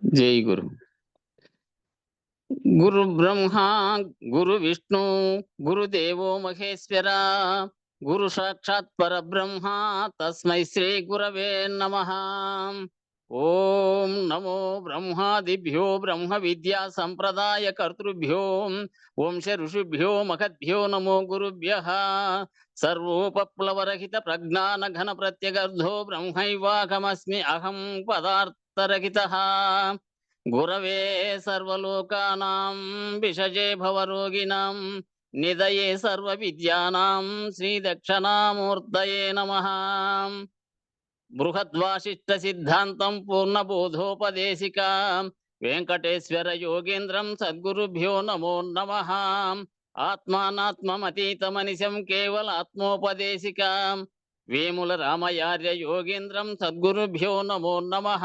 जय गुरु। गुरु ब्रह्मा गुरु विष्णु गुरुदेवो महेश्वरा गुरु साक्षात् परब्रह्म तस्मै श्री गुरवे नमः। ओम नमो ब्रह्मादिभ्यो ब्रह्म विद्या संप्रदाय कर्तृभ्यो वंश ऋषिभ्यो मखद्भ्यो नमो गुरुभ्यः। सर्वोपप्लवरहित प्रज्ञान घन प्रत्यगर्धो ब्रह्मैवाहमस्मि अहं पदार्थरहितः। गुरवे सर्वलोकानां विषजे भवरोगिणां निधये सर्वविद्यानां श्रीदक्षिणामूर्तये नमः। बृहद्वासिष्ठ सिद्धांतं पूर्णबोधोपदेशिका वेंकटेश्वर योगेन्द्रं सद्गुरुभ्यो नमो नमः। आत्मानात्ममतीतमनिशं केवल आत्मोपदेशिका वेमुल रामयार्य योगेन्द्रं सद्गुरुभ्यो नमो नमः।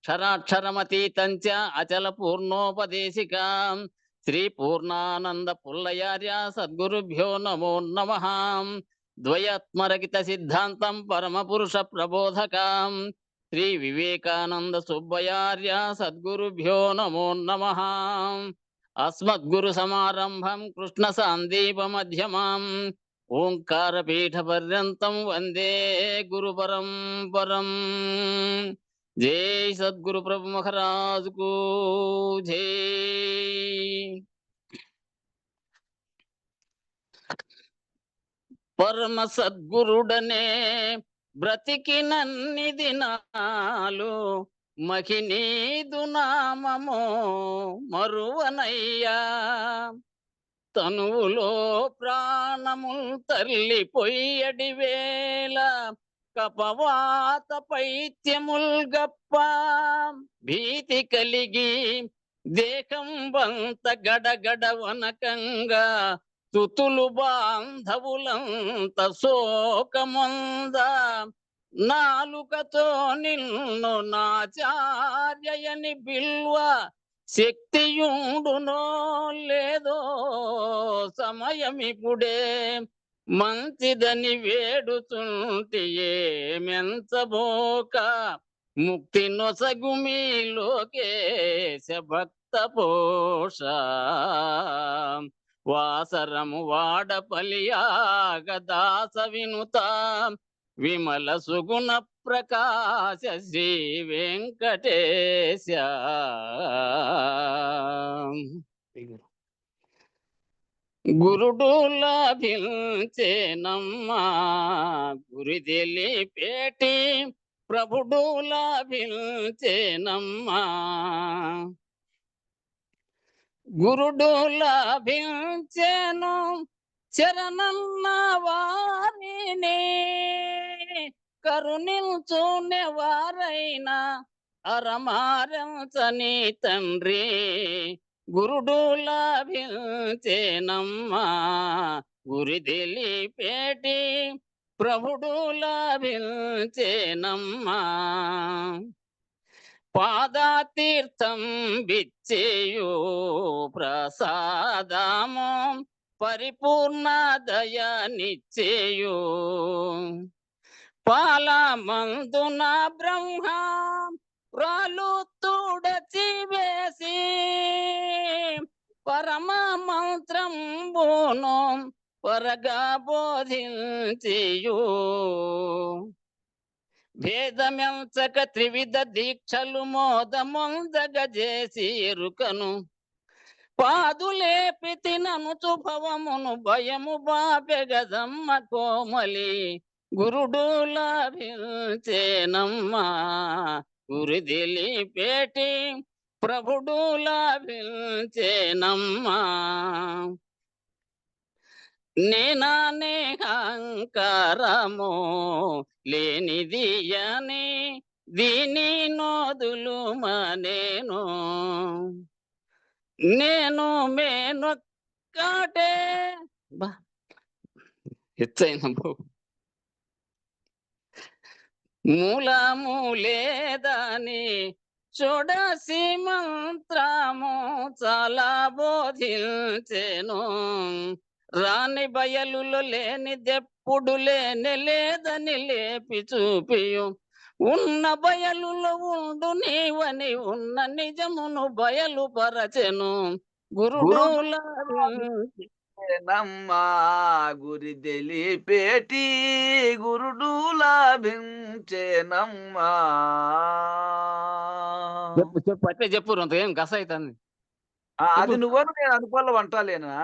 क्षराक्षरमतीतं च अचल पूर्णोपदेशिका श्री पूर्णानंद पुल्लयार्य सद्गुरुभ्यो नमो नमः। द्वयात्मरहित सिद्धांतं परम पुरुष प्रबोधकां श्री विवेकानंद सुब्बयार्य सद्गुरुभ्यो नमो नमः। अस्मद्गुरु समारंभं कृष्ण सांदीप मध्यमाम् ओंकार पीठ पर्यंतं वंदे गुरु परंपरम्। जय सद्गुरु प्रभु महाराज को जय। పరమ సద్గురుడనే బ్రతికినన్ని దినాలు మహినీదు నామము మరువనయ్యా. తనువులో ప్రాణముల్ తల్లిపోయడి వేళ కపవాత పైత్యముల్ గప్ప భీతి కలిగి దేహం వంత గడగడ వనకంగా తుతులు బాంధవులంత శోకమంద నాలుకతో నిన్ను నాచార్యని బిల్వ శక్తియుండునో లేదో సమయమిపుడే మంచిదని వేడుతుంటియే మెంచబోక ముక్తి నొసగుమి లోకేశ భక్త పోష వాసరము వాడపలియాగ దాస వినుత విమల సుగుణ ప్రకాశ శ్రీ వెంకటేశ. గురుడు లాభించేనమ్మా గురి తెలిపేటి ప్రభుడు లాభించేనమ్మా. గురుడు లాభించెను శరణన్న వారిని కరుణించునే వారైనా అరమారంచని తండ్రి. గురుడు లాభించెనమ్మా గురి తెలిపేటి ప్రభుడు లాభించెనమ్మా. పాదతీర్థం బిచ్చేయు ప్రసాదము పరిపూర్ణ దయనిచ్చేయు పాలమందున బ్రహ్మ రాలు తుడచి వేసి పరమ మంత్రంబును పరగా బోధించియు భేదమెంచక త్రివిధ దీక్షలు మోదమొందగ చేసి ఎరుకను పాదులేపి తిననుచు భవమును భయము బాపెగదమ్మ కోమలి. గురుడు లాభించేనమ్మా గురి తెలిపేటి ప్రభుడు లాభించేనమ్మా. నేనానేహంకారము లేనిదియని దీని నోదులు మనేను నేను మేనొక్కటే ఎచ్చైన మూలము లేదని చూడసి మంత్రము చాలా బోధించెను. రాని బయలులో లేని దెప్పుడు లేని లేదని లేపి చూపియు ఉన్న బయలులో ఉండు నీవని ఉన్న నిజమును బయలుపరచెను గురుడు గురుడుల నమ్మా గురి తెలిపేటి గురుడు లాభించేనమ్మా. చెప్పు చెప్పు అట్లే చెప్పు అంత ఏం గస అవుతుంది చెప్పు. అది నువ్వను నేను అనుకోల వంటాలేనా?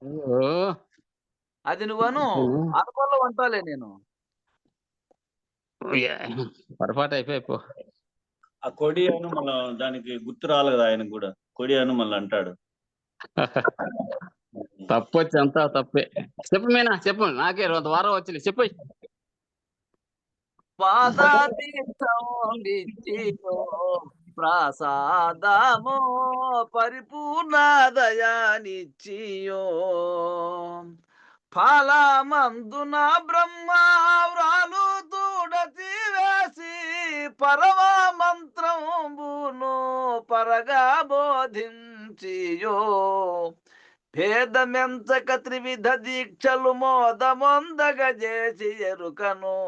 ఓ, అది నువ్వను అనుకోల వంటాలే నేను. పొరపాటు అయిపోయిపో. ఆ కొడి అను మళ్ళా దానికి గుర్తు రాలేదు కదా ఆయనకు కూడా. కొడి అను మళ్ళీ అంటాడు. తప్పు వచ్చి అంతా తప్పే. చెప్పు మీనా చెప్పు, నాకే వారం వచ్చింది చెప్పు. పాదాతీర్థమిచ్చియో ప్రసాదము పరిపూర్ణ దయానిచ్చియో ఫలమందున బ్రహ్మావ్రాలు తూడచి వేసి పరమ మంత్రంబును పరగా బోధించియో భేదమెంచక త్రివిధ దీక్షలు మోదమొందగ చేసి ఎరుకను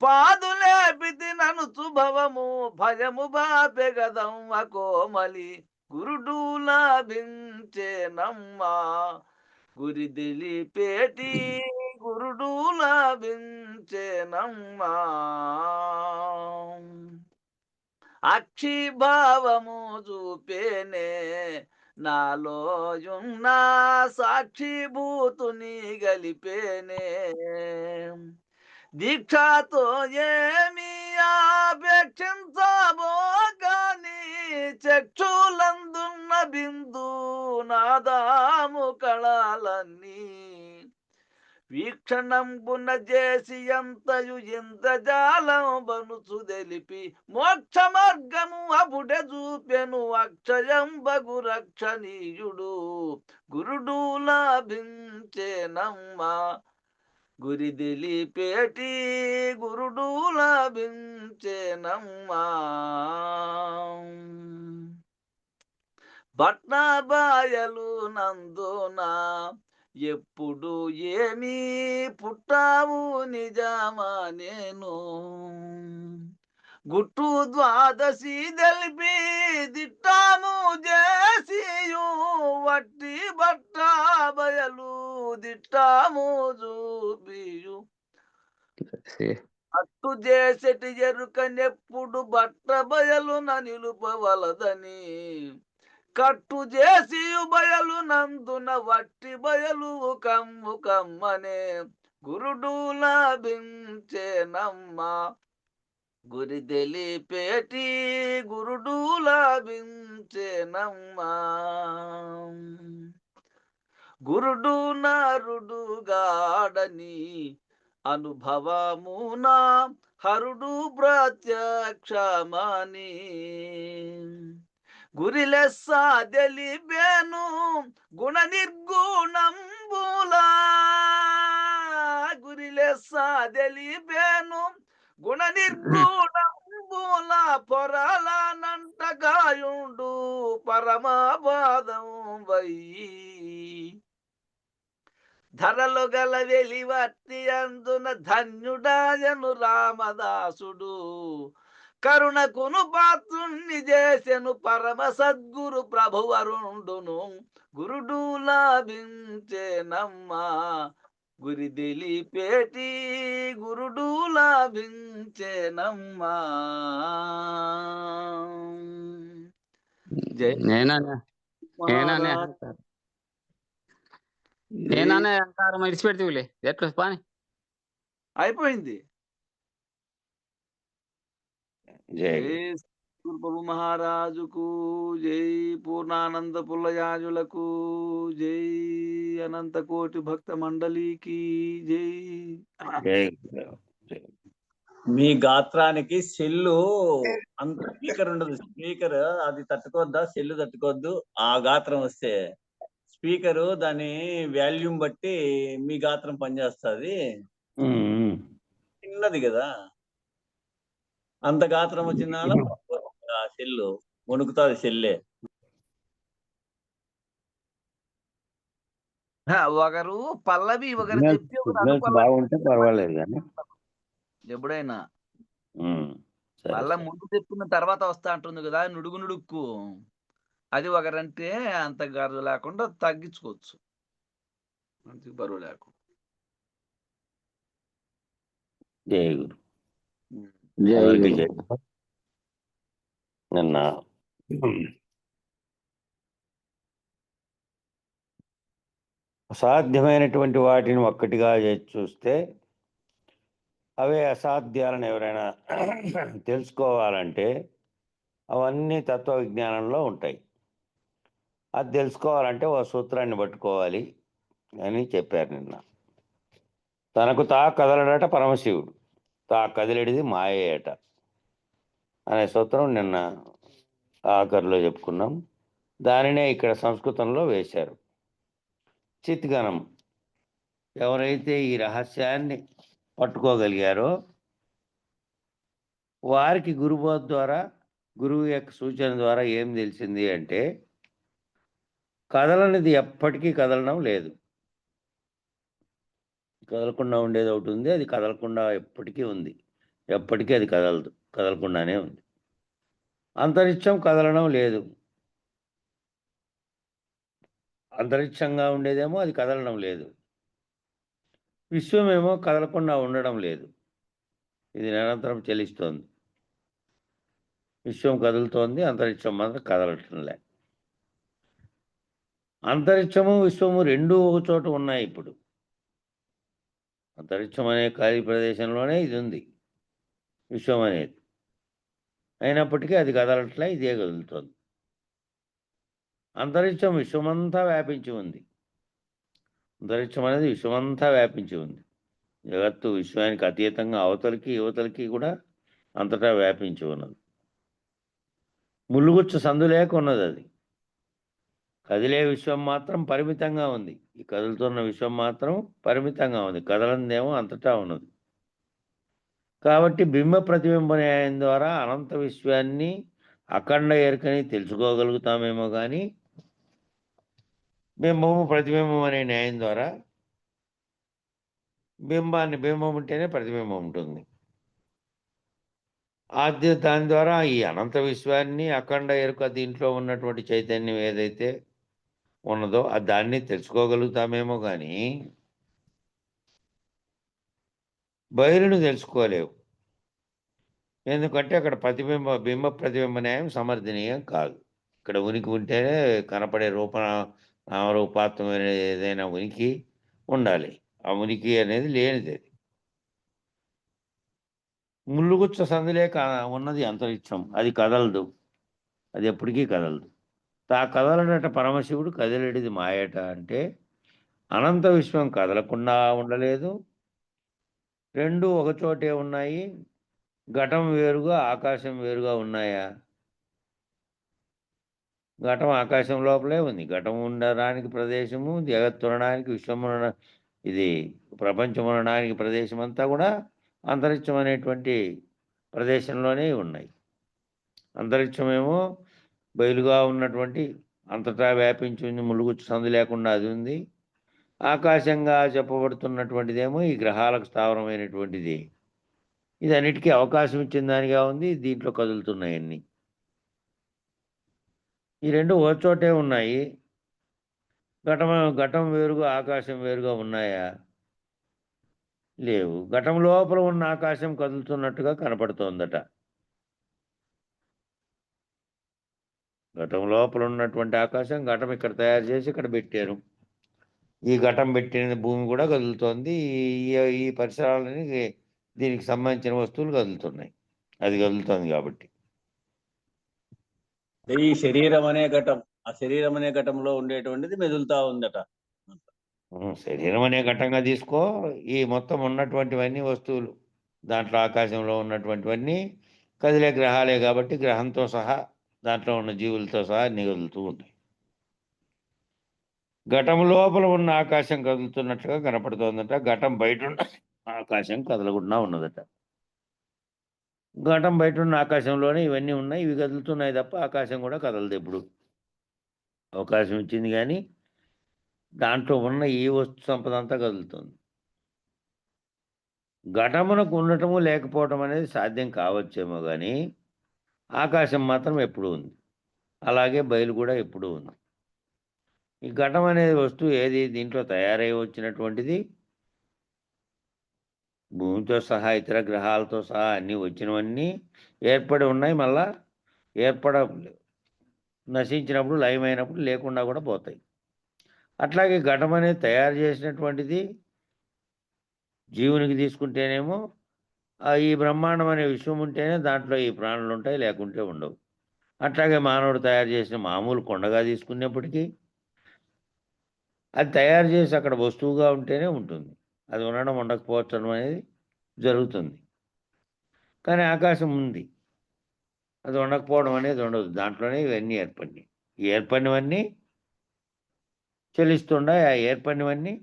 పాదులేపితి ననుచు భవము భయము బాపెగదమ్మ కోమలి గురుడు లాభించేనమ్మా గురి తెలిపేటి గురుడు లాభించేనమ్మా అక్షిభావము చూపేనే నాలోయున్న సాక్షిభూతుని గలిపేనే దీక్షతో ఏమి ఆపేక్షించబో గాని చక్షులందున్న బిందు నాదాము కళాలన్నీ వీక్షణంబున చేసి ఎంతయు ఇంద్రజాలం బనుచు తెలిపి మోక్ష మార్గము అబుడ చూపెను అక్షయం బగు రక్షణీయుడు గురుడు లాభించేనమ్మా గురి తెలిపేటి గురుడు లాభించేనమ్మా భట్నాబాయలు నందునా ఎప్పుడు ఏమీ పుట్టావు నిజమా నేను గుట్టు ద్వాదశి తెలిపి దిట్టాము చేసియు వట్టి బట్ట బయలు దిట్టాము చూపియు అట్టు చేసేటి ఎరుకనెప్పుడు బట్ట బయలున నిలుపవలదని కట్టు చేసి బయలు నందున వట్టి బయలు కమ్ము కమ్మనే గురుడు లాభించేనమ్మా గురి తెలిపేటి గురుడు లాభించేనమ్మా గురుడు నారుడు గాడని అనుభవమునా హరుడు ప్రత్యక్షమని గురిలెస్స తెలిపేను గుణ నిర్గుణంబులా గురిలెస్స తెలిపేను గుణ నిర్గుణంబుల పొరలనంటగాయుండు పరమాపాదం వయ్యి ధరలు గల వెలివట్టి అందున ధన్యుడాయను రామదాసుడు కరుణకును పాత్రుణ్ణి చేసెను పరమ సద్గురు ప్రభువరుండును గురుడు లాభించేనమ్మా గురి తెలిపేటి గురుడు లాభించేనమ్మా. నేననే అంటారు ఇడిచిపెడితేలే ఎట్లా పాని అయిపోయింది. జై ప్రభు మహారాజుకు జై పూర్ణానంద పుల్లయాజులకు జై అనంత కోటి భక్త మండలికి జై. మీ గాత్రానికి సెల్లు అంత స్పీకర్ ఉండదు. స్పీకర్ అది తట్టుకోద్దా? సెల్లు తట్టుకోవద్దు. ఆ గాత్రం వస్తే స్పీకరు దాని వాల్యూమ్ బట్టి మీ గాత్రం పనిచేస్తుంది. చిన్నది కదా, అంత గాత్రం వచ్చిన సెల్లు వణుకుతుంది. సెల్లే ఒకరు పల్లవి ఒకరు చెప్పి బాగుంటే పర్వాలేదు కానీ ఎప్పుడైనా సరే మళ్ళా సరే ముందు చెప్పుకున్న తర్వాత వస్తా అంటుంది కదా నుడుగు నుడుక్కు. అది ఒకరంటే అంత గర్వ లేకుండా తగ్గించుకోవచ్చు. అంత బరువు లేకుండా. జయ గురు హ్మ్. జై అందరికీ గురు. జయ గురు. నిన్న అసాధ్యమైనటువంటి వాటిని ఒక్కటిగా చేసి చూస్తే అవే అసాధ్యాలను ఎవరైనా తెలుసుకోవాలంటే అవన్నీ తత్వ విజ్ఞానంలో ఉంటాయి. అది తెలుసుకోవాలంటే ఓ సూత్రాన్ని పట్టుకోవాలి అని చెప్పారు నిన్న. తనకు తా కదలడట పరమశివుడు, తా కదిలేడిది మాయేయట అనే సూత్రం నిన్న ఆఖరిలో చెప్పుకున్నాం. దానినే ఇక్కడ సంస్కృతంలో వేశారు. చిత్గణం. ఎవరైతే ఈ రహస్యాన్ని పట్టుకోగలిగారో వారికి గురుబోధ ద్వారా, గురువు యొక్క సూచన ద్వారా ఏం తెలిసింది అంటే కదలనిది ఎప్పటికీ కదలడం లేదు. కదలకుండా ఉండేది ఒకటి ఉంది, అది కదలకుండా ఎప్పటికీ ఉంది. ఎప్పటికీ అది కదలదు, కదలకుండానే ఉంది. అంతరిక్షం కదలడం లేదు. అంతరిక్షంగా ఉండేదేమో అది కదలడం లేదు. విశ్వమేమో కదలకుండా ఉండడం లేదు. ఇది నిరంతరం చెలిస్తోంది. విశ్వం కదులుతోంది, అంతరిక్షం మాత్రం కదలటంలే. అంతరిక్షము విశ్వము రెండూ ఒక చోట ఉన్నాయి. ఇప్పుడు అంతరిక్షం అనే ఖాళీ ప్రదేశంలోనే ఇది ఉంది, విశ్వం అనేది. అయినప్పటికీ అది కదలట్లే, ఇదే కదులుతోంది. అంతరిక్షం విశ్వమంతా వ్యాపించి ఉంది. అంతరిక్షం అనేది విశ్వమంతా వ్యాపించి ఉంది. జగత్తు విశ్వానికి అతీతంగా అవతలికి యువతలకి కూడా అంతటా వ్యాపించి ఉన్నది. ములుగుచ్చు సందు లేక ఉన్నది అది. కదిలే విశ్వం మాత్రం పరిమితంగా ఉంది. ఈ కదులుతున్న విశ్వం మాత్రం పరిమితంగా ఉంది. కదలందేమో అంతటా ఉన్నది. కాబట్టి బింబ ప్రతిబింబ న్యాయం ద్వారా అనంత విశ్వాన్ని అఖండ ఎరుకని తెలుసుకోగలుగుతామేమో కానీ బింబము ప్రతిబింబం అనే న్యాయం ద్వారా బింబం ఉంటేనే ప్రతిబింబం ఉంటుంది. దాని ద్వారా ఈ అనంత విశ్వాన్ని అఖండ ఎరుక దీంట్లో ఉన్నటువంటి చైతన్యం ఏదైతే ఉన్నదో దాన్ని తెలుసుకోగలుగుతామేమో కానీ బయలును తెలుసుకోలేవు. ఎందుకంటే అక్కడ బింబ ప్రతిబింబ న్యాయం సమర్థనీయం కాదు. ఇక్కడ ఉనికి ఉంటేనే కనపడే నామరూపాత్మకమైన ఏదైనా ఉనికి ఉండాలి. ఆ ఉనికి అనేది లేనిది. అది ముళ్ళుగుచ్చ సందులే ఉన్నది అంతరిక్షం. అది కదలదు, అది ఎప్పటికీ కదలదు. తా కదలడట పరమశివుడు, కదిలేడిది మాయట. అంటే అనంత విశ్వం కదలకుండా ఉండలేదు, రెండు ఒకచోటే ఉన్నాయి. ఘటం వేరుగా ఆకాశం వేరుగా ఉన్నాయా? ఘటం ఆకాశం లోపలే ఉంది. ఘటం ఉండడానికి ప్రదేశము, జగత్తు ఉండడానికి, విశ్వం ఇది ప్రపంచం ఉండడానికి ప్రదేశం అంతా కూడా అంతరిక్షం అనేటువంటి ప్రదేశంలోనే ఉన్నాయి. అంతరిక్షమేమో బయలుగా ఉన్నటువంటి అంతటా వ్యాపించి ఉంది, ములుగుచ్చు సందు లేకుండా అది ఉంది. ఆకాశంగా చెప్పబడుతున్నటువంటిదేమో ఈ గ్రహాలకు స్థావరమైనటువంటిది. ఇది అన్నిటికీ అవకాశం ఇచ్చిన దానిగా ఉంది. దీంట్లో కదులుతున్నాయన్నీ. ఈ రెండు ఓ చోటే ఉన్నాయి. ఘటం వేరుగా ఆకాశం వేరుగా ఉన్నాయా? లేవు. ఘటం లోపల ఉన్న ఆకాశం కదులుతున్నట్టుగా కనపడుతోందట. ఘటం లోపల ఉన్నటువంటి ఆకాశం, ఘటం ఇక్కడ తయారు చేసి ఇక్కడ పెట్టారు. ఈ ఘటం పెట్టిన భూమి కూడా కదులుతోంది. ఈ పరిసరాలని దీనికి సంబంధించిన వస్తువులు కదులుతున్నాయి. అది కదులుతోంది కాబట్టి ఈ శరీరం అనే ఘటం, ఆ శరీరం అనే ఘటంలో ఉండేటువంటిది మెదులుతా ఉందట. శరీరం అనే ఘటంగా తీసుకో. ఈ మొత్తం ఉన్నటువంటివన్నీ వస్తువులు, దాంట్లో ఆకాశంలో ఉన్నటువంటివన్నీ కదిలే గ్రహాలే కాబట్టి గ్రహంతో సహా దాంట్లో ఉన్న జీవులతో సహా అన్ని కదులుతూ ఉంటాయి. ఘటం లోపల ఉన్న ఆకాశం కదులుతున్నట్లుగా కనపడుతోందట. ఘటం బయట ఉన్న ఆకాశం కదలకుండా ఉన్నదట. ఘటం బయట ఉన్న ఆకాశంలోనే ఇవన్నీ ఉన్నాయి. ఇవి కదులుతున్నాయి తప్ప ఆకాశం కూడా కదలదు. ఎప్పుడు అవకాశం ఇచ్చింది కానీ దాంట్లో ఉన్న ఈ వస్తు సంపద అంతా కదులుతుంది. ఘటమునకు ఉండటము లేకపోవటం అనేది సాధ్యం కావచ్చేమో కానీ ఆకాశం మాత్రం ఎప్పుడూ ఉంది. అలాగే బయలు కూడా ఎప్పుడూ ఉంది. ఈ ఘటం అనేది వస్తువు ఏది? దీంట్లో తయారై వచ్చినటువంటిది. భూమితో సహా ఇతర గ్రహాలతో సహా అన్నీ వచ్చినవన్నీ ఏర్పడి ఉన్నాయి. మళ్ళా నశించినప్పుడు, లయమైనప్పుడు లేకుండా కూడా పోతాయి. అట్లాగే ఘటం అనేది తయారు చేసినటువంటిది జీవునికి తీసుకుంటేనేమో ఈ బ్రహ్మాండం అనే విశ్వం ఉంటేనే దాంట్లో ఈ ప్రాణులు ఉంటాయి, లేకుంటే ఉండవు. అట్లాగే మానవుడు తయారు చేసిన మామూలు కొండగా తీసుకున్నప్పటికీ అది తయారు చేసి అక్కడ వస్తువుగా ఉంటేనే ఉంటుంది. అది ఉండడం ఉండకపోవటం అనేది జరుగుతుంది. కానీ ఆకాశం ఉంది, అది ఉండకపోవడం అనేది ఉండదు. దాంట్లోనే ఇవన్నీ ఏర్పడినాయి. ఈ ఏర్పడినవన్నీ చెలిస్తుండయి, ఆ ఏర్పడినవన్నీ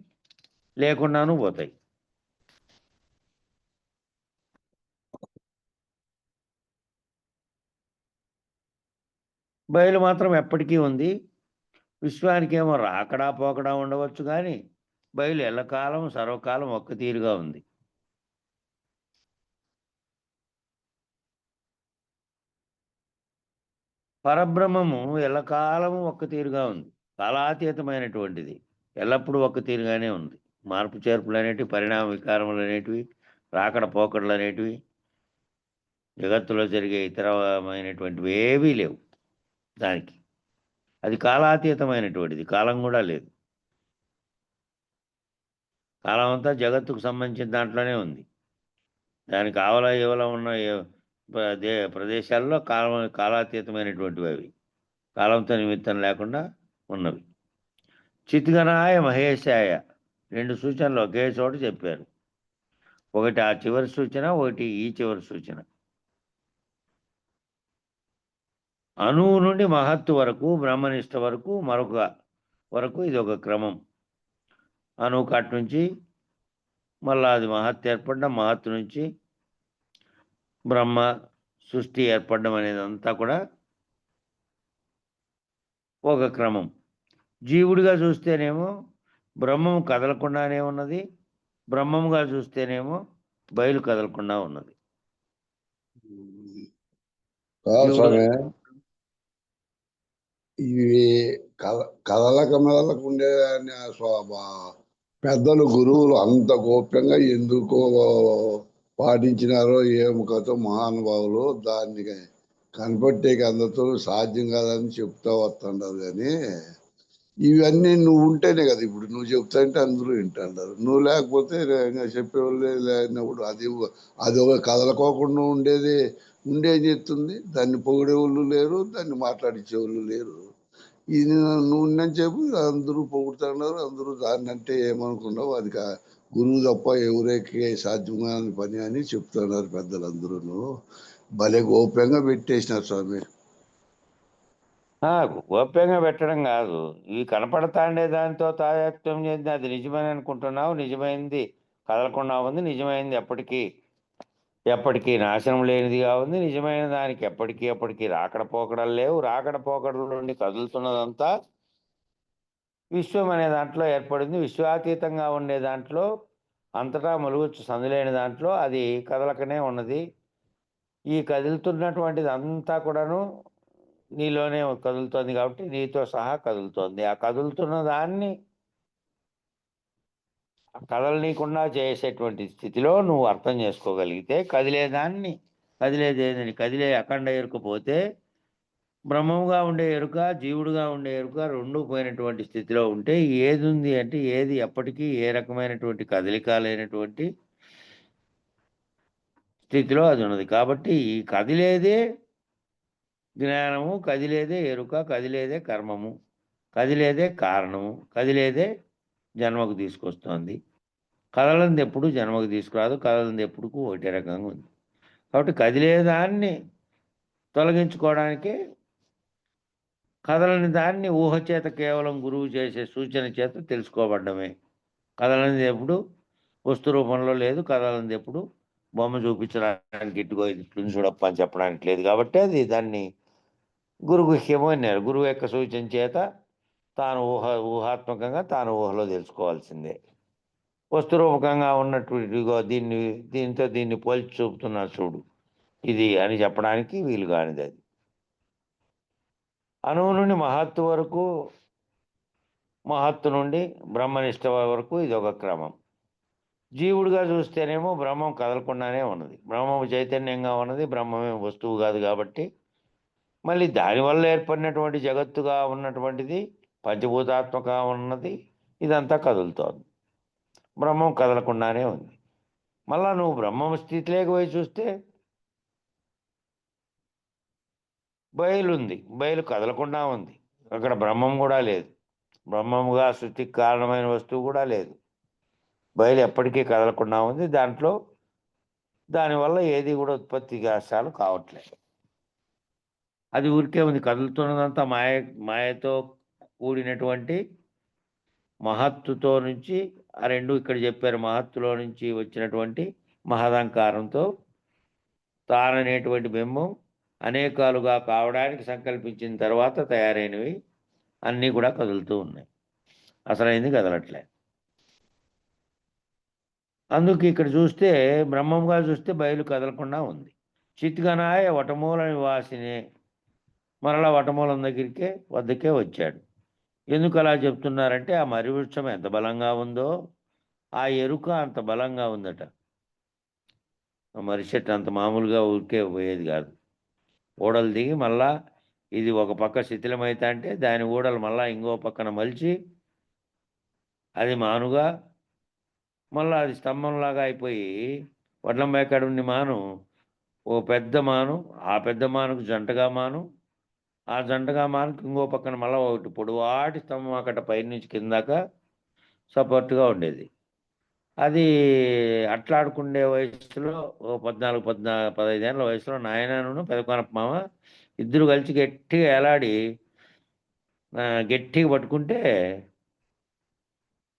లేకుండాను పోతాయి. బయలు మాత్రం ఎప్పటికీ ఉంది. విశ్వానికి ఏమో రాకడా పోకడా ఉండవచ్చు, కానీ బయలు ఎల్లకాలం సర్వకాలం ఒక్క తీరుగా ఉంది. పరబ్రహ్మము ఎల్లకాలము ఒక్క తీరుగా ఉంది. కాలాతీతమైనటువంటిది, ఎల్లప్పుడూ ఒక్క తీరుగానే ఉంది. మార్పు చేర్పులు అనేటివి, పరిణామ వికారములు అనేటివి, రాకడ పోకడలు అనేటివి, జగత్తులో జరిగే ఇతరమైనటువంటివి ఏవీ లేవు దానికి. అది కాలాతీతమైనటువంటిది, కాలం కూడా లేదు. కాలం అంతా జగత్తుకు సంబంధించిన దాంట్లోనే ఉంది. దానికి ఆవల ఏవల ఉన్న ప్రదేశాల్లో కాలాతీతమైనటువంటివి అవి, కాలంతో నిమిత్తం లేకుండా ఉన్నవి. చిత్గణాయ మహేశాయ 2 సూచనలు ఒకే చోట చెప్పారు. ఒకటి ఆ చివరి సూచన, ఒకటి ఈ చివరి సూచన. అణువు నుండి మహత్తు వరకు, బ్రహ్మనిష్ట వరకు, మరొక వరకు ఇది ఒక క్రమం. అణువు కట్ నుంచి మళ్ళా అది మహత్తు ఏర్పడడం, మహత్తు నుంచి బ్రహ్మ సృష్టి ఏర్పడడం అనేది అంతా కూడా ఒక క్రమం. జీవుడిగా చూస్తేనేమో బ్రహ్మము కదలకుండానే ఉన్నది, బ్రహ్మముగా చూస్తేనేమో బయలు కదలకుండా ఉన్నది. ఇవి కదలక మెదలకు ఉండే పెద్దలు గురువులు అంత గోప్యంగా ఎందుకో పాటించినారో ఏం కథ మహానుభావులు దాన్ని కనిపెట్టేకి అందరితో సాధ్యం కాదని చెప్తా వస్తుంటారు. కానీ ఇవన్నీ నువ్వు ఉంటేనే కదా ఇప్పుడు నువ్వు చెప్తాంటే అందరూ వింటారు. నువ్వు లేకపోతే చెప్పేవాళ్ళు లేనప్పుడు అది ఒక కదలకోకుండా ఉండేది చెప్తుంది. దాన్ని పొగిడేవాళ్ళు లేరు, దాన్ని మాట్లాడించేవాళ్ళు లేరు. ఇది నువ్వు నేను చెప్పు అందరూ పొగుడుతున్నారు, అందరూ దాన్ని అంటే ఏమనుకున్నావు, అది గురువు తప్ప ఎవరికి సాధ్యం కాని పని అని చెప్తున్నారు పెద్దలందరూ. భలే గోప్యంగా పెట్టేసినారు స్వామి. గోప్యంగా పెట్టడం కాదు, ఇవి కనపడతాండే దాంతో తాదాత్మ్యం చేసి అది నిజమని అనుకుంటున్నావు. నిజమైంది కదలకుండా ఉంది, నిజమైంది ఎప్పటికీ నాశనం లేనిదిగా ఉంది. నిజమైన దానికి ఎప్పటికీ రాకడ పోకడలు లేవు. రాకడ పోకడల నుండి కదులుతున్నదంతా విశ్వం అనే దాంట్లో ఏర్పడింది. విశ్వాతీతంగా ఉండే దాంట్లో, అంతటా మొలుగుచ్చు సందులేని దాంట్లో అది కదలకనే ఉన్నది. ఈ కదులుతున్నటువంటిది అంతా కూడాను నీలోనే కదులుతోంది కాబట్టి నీతో సహా కదులుతోంది. ఆ కదులుతున్న దాన్ని కదలనీయకుండా చేసేటువంటి స్థితిలో నువ్వు అర్థం చేసుకోగలిగితే, కదిలే అఖండ ఎరుకపోతే బ్రహ్మముగా ఉండే ఎరుక, జీవుడుగా ఉండే ఎరుక రెండు పోయినటువంటి స్థితిలో ఉంటే ఏది ఉంది అంటే ఏది ఎప్పటికీ ఏ రకమైనటువంటి కదలిక లేనటువంటి స్థితిలో అది ఉన్నది. కాబట్టి ఈ కదిలేదే జ్ఞానము, కదిలేదే ఎరుక, కదిలేదే కర్మము, కదిలేదే కారణము, కదిలేదే జన్మకు తీసుకొస్తోంది. కదలంది ఎప్పుడు జన్మకు తీసుకురాదు, కదలంది ఎప్పుడు ఒకటే రకంగా ఉంది. కాబట్టి కదిలేదాన్ని తొలగించుకోవడానికి కదలని దాన్ని ఊహ చేత కేవలం గురువు చేసే సూచన చేత తెలుసుకోబడ్డమే. కదలనిది ఎప్పుడు వస్తు రూపంలో లేదు, కదలనిది ఎప్పుడు బొమ్మ చూపించడానికి ఇట్టుకో ఇట్లు చూడప్ప అని చెప్పడానికి లేదు. కాబట్టి అది దాన్ని గురుగుహ్యము అన్నారు. గురువు యొక్క సూచన చేత తాను ఊహాత్మకంగా తాను ఊహలో తెలుసుకోవాల్సిందే. వస్తురూపకంగా ఉన్నటువంటి ఇదిగో దీన్ని పోల్చి చూపుతున్నా చూడు ఇది అని చెప్పడానికి వీలు కానిది అది. అణువు నుండి మహత్తు వరకు, మహత్తు నుండి బ్రహ్మనిష్ట వరకు ఇది ఒక క్రమం. జీవుడిగా చూస్తేనేమో బ్రహ్మం కదలకుండానే ఉన్నది, బ్రహ్మము చైతన్యంగా ఉన్నది, బ్రహ్మమే వస్తువు కాదు కాబట్టి మళ్ళీ దానివల్ల ఏర్పడినటువంటి జగత్తుగా ఉన్నటువంటిది పంచభూతాత్మక ఉన్నది, ఇదంతా కదులుతోంది, బ్రహ్మం కదలకుండానే ఉంది. మళ్ళా నువ్వు బ్రహ్మం స్థితిలోకి పోయి చూస్తే బయలుంది, బయలు కదలకుండా ఉంది, అక్కడ బ్రహ్మం కూడా లేదు, బ్రహ్మముగా సృష్టికి కారణమైన వస్తువు కూడా లేదు, బయలు ఎప్పటికీ కదలకుండా ఉంది. దానివల్ల ఏది కూడా ఉత్పత్తి గాసాలు కావట్లేదు, అది ఊరికే ఉంది. కదులుతున్నదంతా మాయతో కూడినటువంటి మహత్తుతో నుంచి, ఆ రెండు ఇక్కడ చెప్పారు, మహత్తులో నుంచి వచ్చినటువంటి మహదంకారంతో తాననేటువంటి బింబం అనేకాలుగా కావడానికి సంకల్పించిన తర్వాత తయారైనవి అన్నీ కూడా కదులుతూ ఉన్నాయి, అసలైంది కదలట్లే. అందుకు ఇక్కడ చూస్తే బ్రహ్మంగా చూస్తే బయలు కదలకుండా ఉంది. చిత్గనాయ వటమూల నివాసినే, మరలా వటమూలం వద్దకే వచ్చాడు. ఎందుకు అలా చెప్తున్నారంటే ఆ మర్రి వృక్షం ఎంత బలంగా ఉందో ఆ ఎరుక అంత బలంగా ఉందట. ఆ మర్రి చెట్టు అంత మామూలుగా ఊరికే పోయేది కాదు, ఊడలు దిగి మళ్ళా ఇది ఒక పక్క శిథిలమైతే అంటే దాని ఊడలు మళ్ళా ఇంకో పక్కన మలిచి అది మానుగా మళ్ళీ అది స్తంభంలాగా అయిపోయి వడ్లంబాయి కాడ ఉండి మాను ఓ పెద్ద మాను, ఆ పెద్ద మానుకు జంటగా మాను, ఆ జంటగా మానుకు ఇంకో పక్కన మళ్ళీ ఒకటి పొడవాటి స్తంభం అక్కడ పైనుంచి కిందాక సపోర్ట్గా ఉండేది. అది అట్లాడుకుండే వయసులో ఓ 15 ఏళ్ళ వయసులో నాయనను పెదకొనప్ప మామ ఇద్దరు కలిసి గట్టిగా ఎలాడి గట్టిగా పట్టుకుంటే,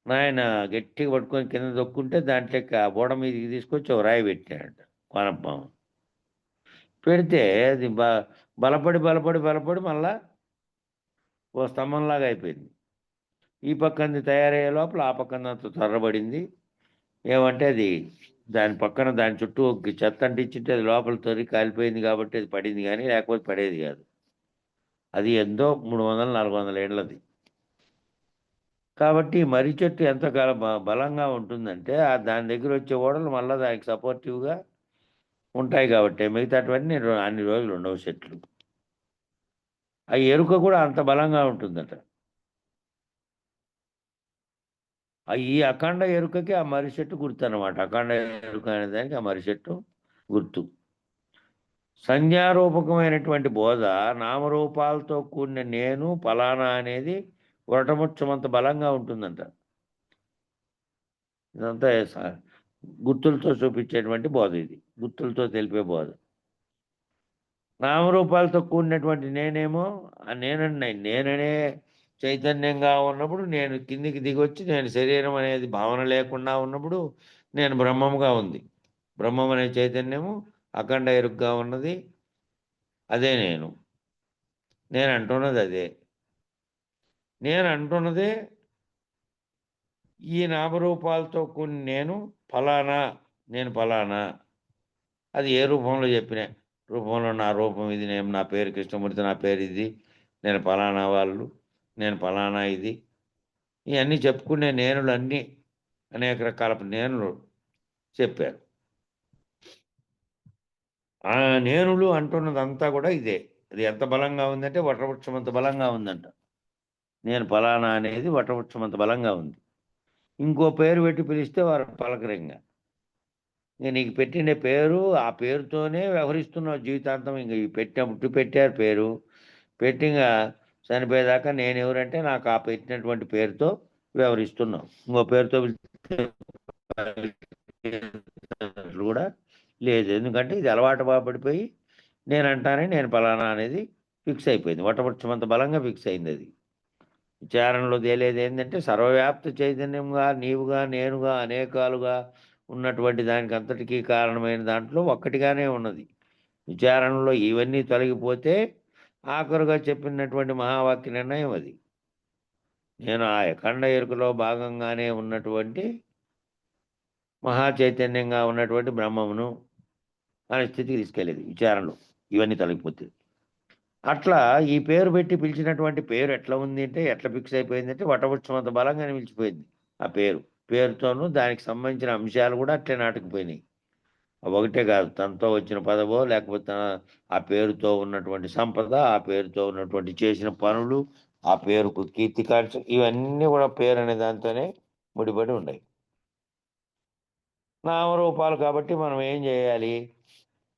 నాయన గట్టిగా పట్టుకొని కింద దొక్కుంటే దాంట్లోకి ఆ బోడ మీదకి తీసుకొచ్చి ఒక రాయి పెట్టాడంట కొనప్ప మామ. పెడితే అది బలపడి మళ్ళా ఓ స్తంభంలాగా అయిపోయింది. ఈ పక్కంది తయారయ్యే లోపల ఆ పక్కందంతా త్వరబడింది. ఏమంటే అది దాని పక్కన దాని చుట్టూ ఒక చెత్త అంటించింటే అది లోపల తొరి కాలిపోయింది కాబట్టి అది పడింది, కానీ లేకపోతే పడేది కాదు. అది ఎంతో 300-400 ఏళ్ళది. కాబట్టి మర్రి చెట్టు ఎంత బలంగా ఉంటుందంటే దాని దగ్గర వచ్చే ఓడలు మళ్ళీ దానికి సపోర్టివ్గా ఉంటాయి కాబట్టి మిగతావన్నీ అన్ని రోజులు ఉండవు చెట్లు. ఆ ఎరుక కూడా అంత బలంగా ఉంటుందట. ఈ అఖండ ఎరుకకి ఆ మర్రి చెట్టు గుర్తు అనమాట. అఖండ ఎరుక అనే దానికి ఆ మర్రి చెట్టు గుర్తు. సంజ్ఞారూపకమైనటువంటి బోధ నామరూపాలతో కూడిన నేను ఫలానా అనేది వటముచ్చమంత బలంగా ఉంటుందంట. ఇదంతా గుర్తులతో చూపించేటువంటి బోధ, ఇది గుర్తులతో తెలిపే బోధ. నామరూపాలతో కూడినటువంటి నేనేమో ఆ నేననే చైతన్యంగా ఉన్నప్పుడు, నేను కిందికి దిగొచ్చి నేను శరీరం అనేది భావన లేకుండా ఉన్నప్పుడు నేను బ్రహ్మముగా ఉంది. బ్రహ్మం అనే చైతన్యము అఖండ ఎరుగ్గా ఉన్నది, అదే నేను అంటున్నది అదే. నేను అంటున్నదే ఈ నామరూపాలతో కూడిన నేను ఫలానా. అది ఏ రూపంలో చెప్పినా, రూపంలో నా రూపం ఇది, నేను నా పేరు కృష్ణమూర్తి, నా పేరు ఇది, నేను ఫలానా వాళ్ళు, నేను ఫలానా ఇది, ఇవన్నీ చెప్పుకునే నేనులు అన్నీ అనేక రకాల నేనులు చెప్పారు. ఆ నేనులు అంటున్నదంతా కూడా ఇదే. అది ఎంత బలంగా ఉందంటే వటవృక్షం అంత బలంగా ఉందంట. నేను ఫలానా అనేది వటవృక్షం అంత బలంగా ఉంది. ఇంకో పేరు పెట్టి పిలిస్తే వారు పలకరింగా. ఇంక నీకు పెట్టిన పేరు, ఆ పేరుతోనే వ్యవహరిస్తున్నావు జీవితాంతం. ఇంక పెట్టారు పేరు పెట్టిగా చనిపోయేదాకా నేను ఎవరంటే నాకు ఆ పెట్టినటువంటి పేరుతో వ్యవహరిస్తున్నావు. ఇంకో పేరుతో కూడా లేదు, ఎందుకంటే ఇది అలవాటు పడిపోయి నేను ఫలానా అనేది ఫిక్స్ అయిపోయింది. వటవృక్షం అంత బలంగా ఫిక్స్ అయింది. అది విచారణలో తేలేది ఏంటంటే సర్వవ్యాప్త చైతన్యంగా నీవుగా నేనుగా అనేకాలుగా ఉన్నటువంటి దానికి అంతటికీ కారణమైన దాంట్లో ఒక్కటిగానే ఉన్నది. విచారణలో ఇవన్నీ తొలగిపోతే ఆఖరుగా చెప్పినటువంటి మహావాక్య నిర్ణయం అది. నేను ఆ అఖండ ఎరుకలో భాగంగానే ఉన్నటువంటి మహా చైతన్యంగా ఉన్నటువంటి బ్రహ్మమును అనే స్థితికి తీసుకెళ్ళేది విచారణలో, ఇవన్నీ తొలగిపోతే. అట్లా ఈ పేరు పెట్టి పిలిచినటువంటి పేరు ఎట్లా ఉంది అంటే, ఎట్లా ఫిక్స్ అయిపోయిందంటే వటవృక్షమంత బలంగా నిలిచిపోయింది ఆ పేరు. పేరుతోనూ దానికి సంబంధించిన అంశాలు కూడా అట్లే నాటుకుపోయినాయి. ఒకటే కాదు, తనతో వచ్చిన పదవో లేకపోతే ఆ పేరుతో ఉన్నటువంటి సంపద, ఆ పేరుతో ఉన్నటువంటి చేసిన పనులు, ఆ పేరుకు కీర్తికాంక్ష, ఇవన్నీ కూడా పేరు అనే దాంతోనే ముడిపడి ఉన్నాయి. నామరూపాలు కాబట్టి మనం ఏం చేయాలి?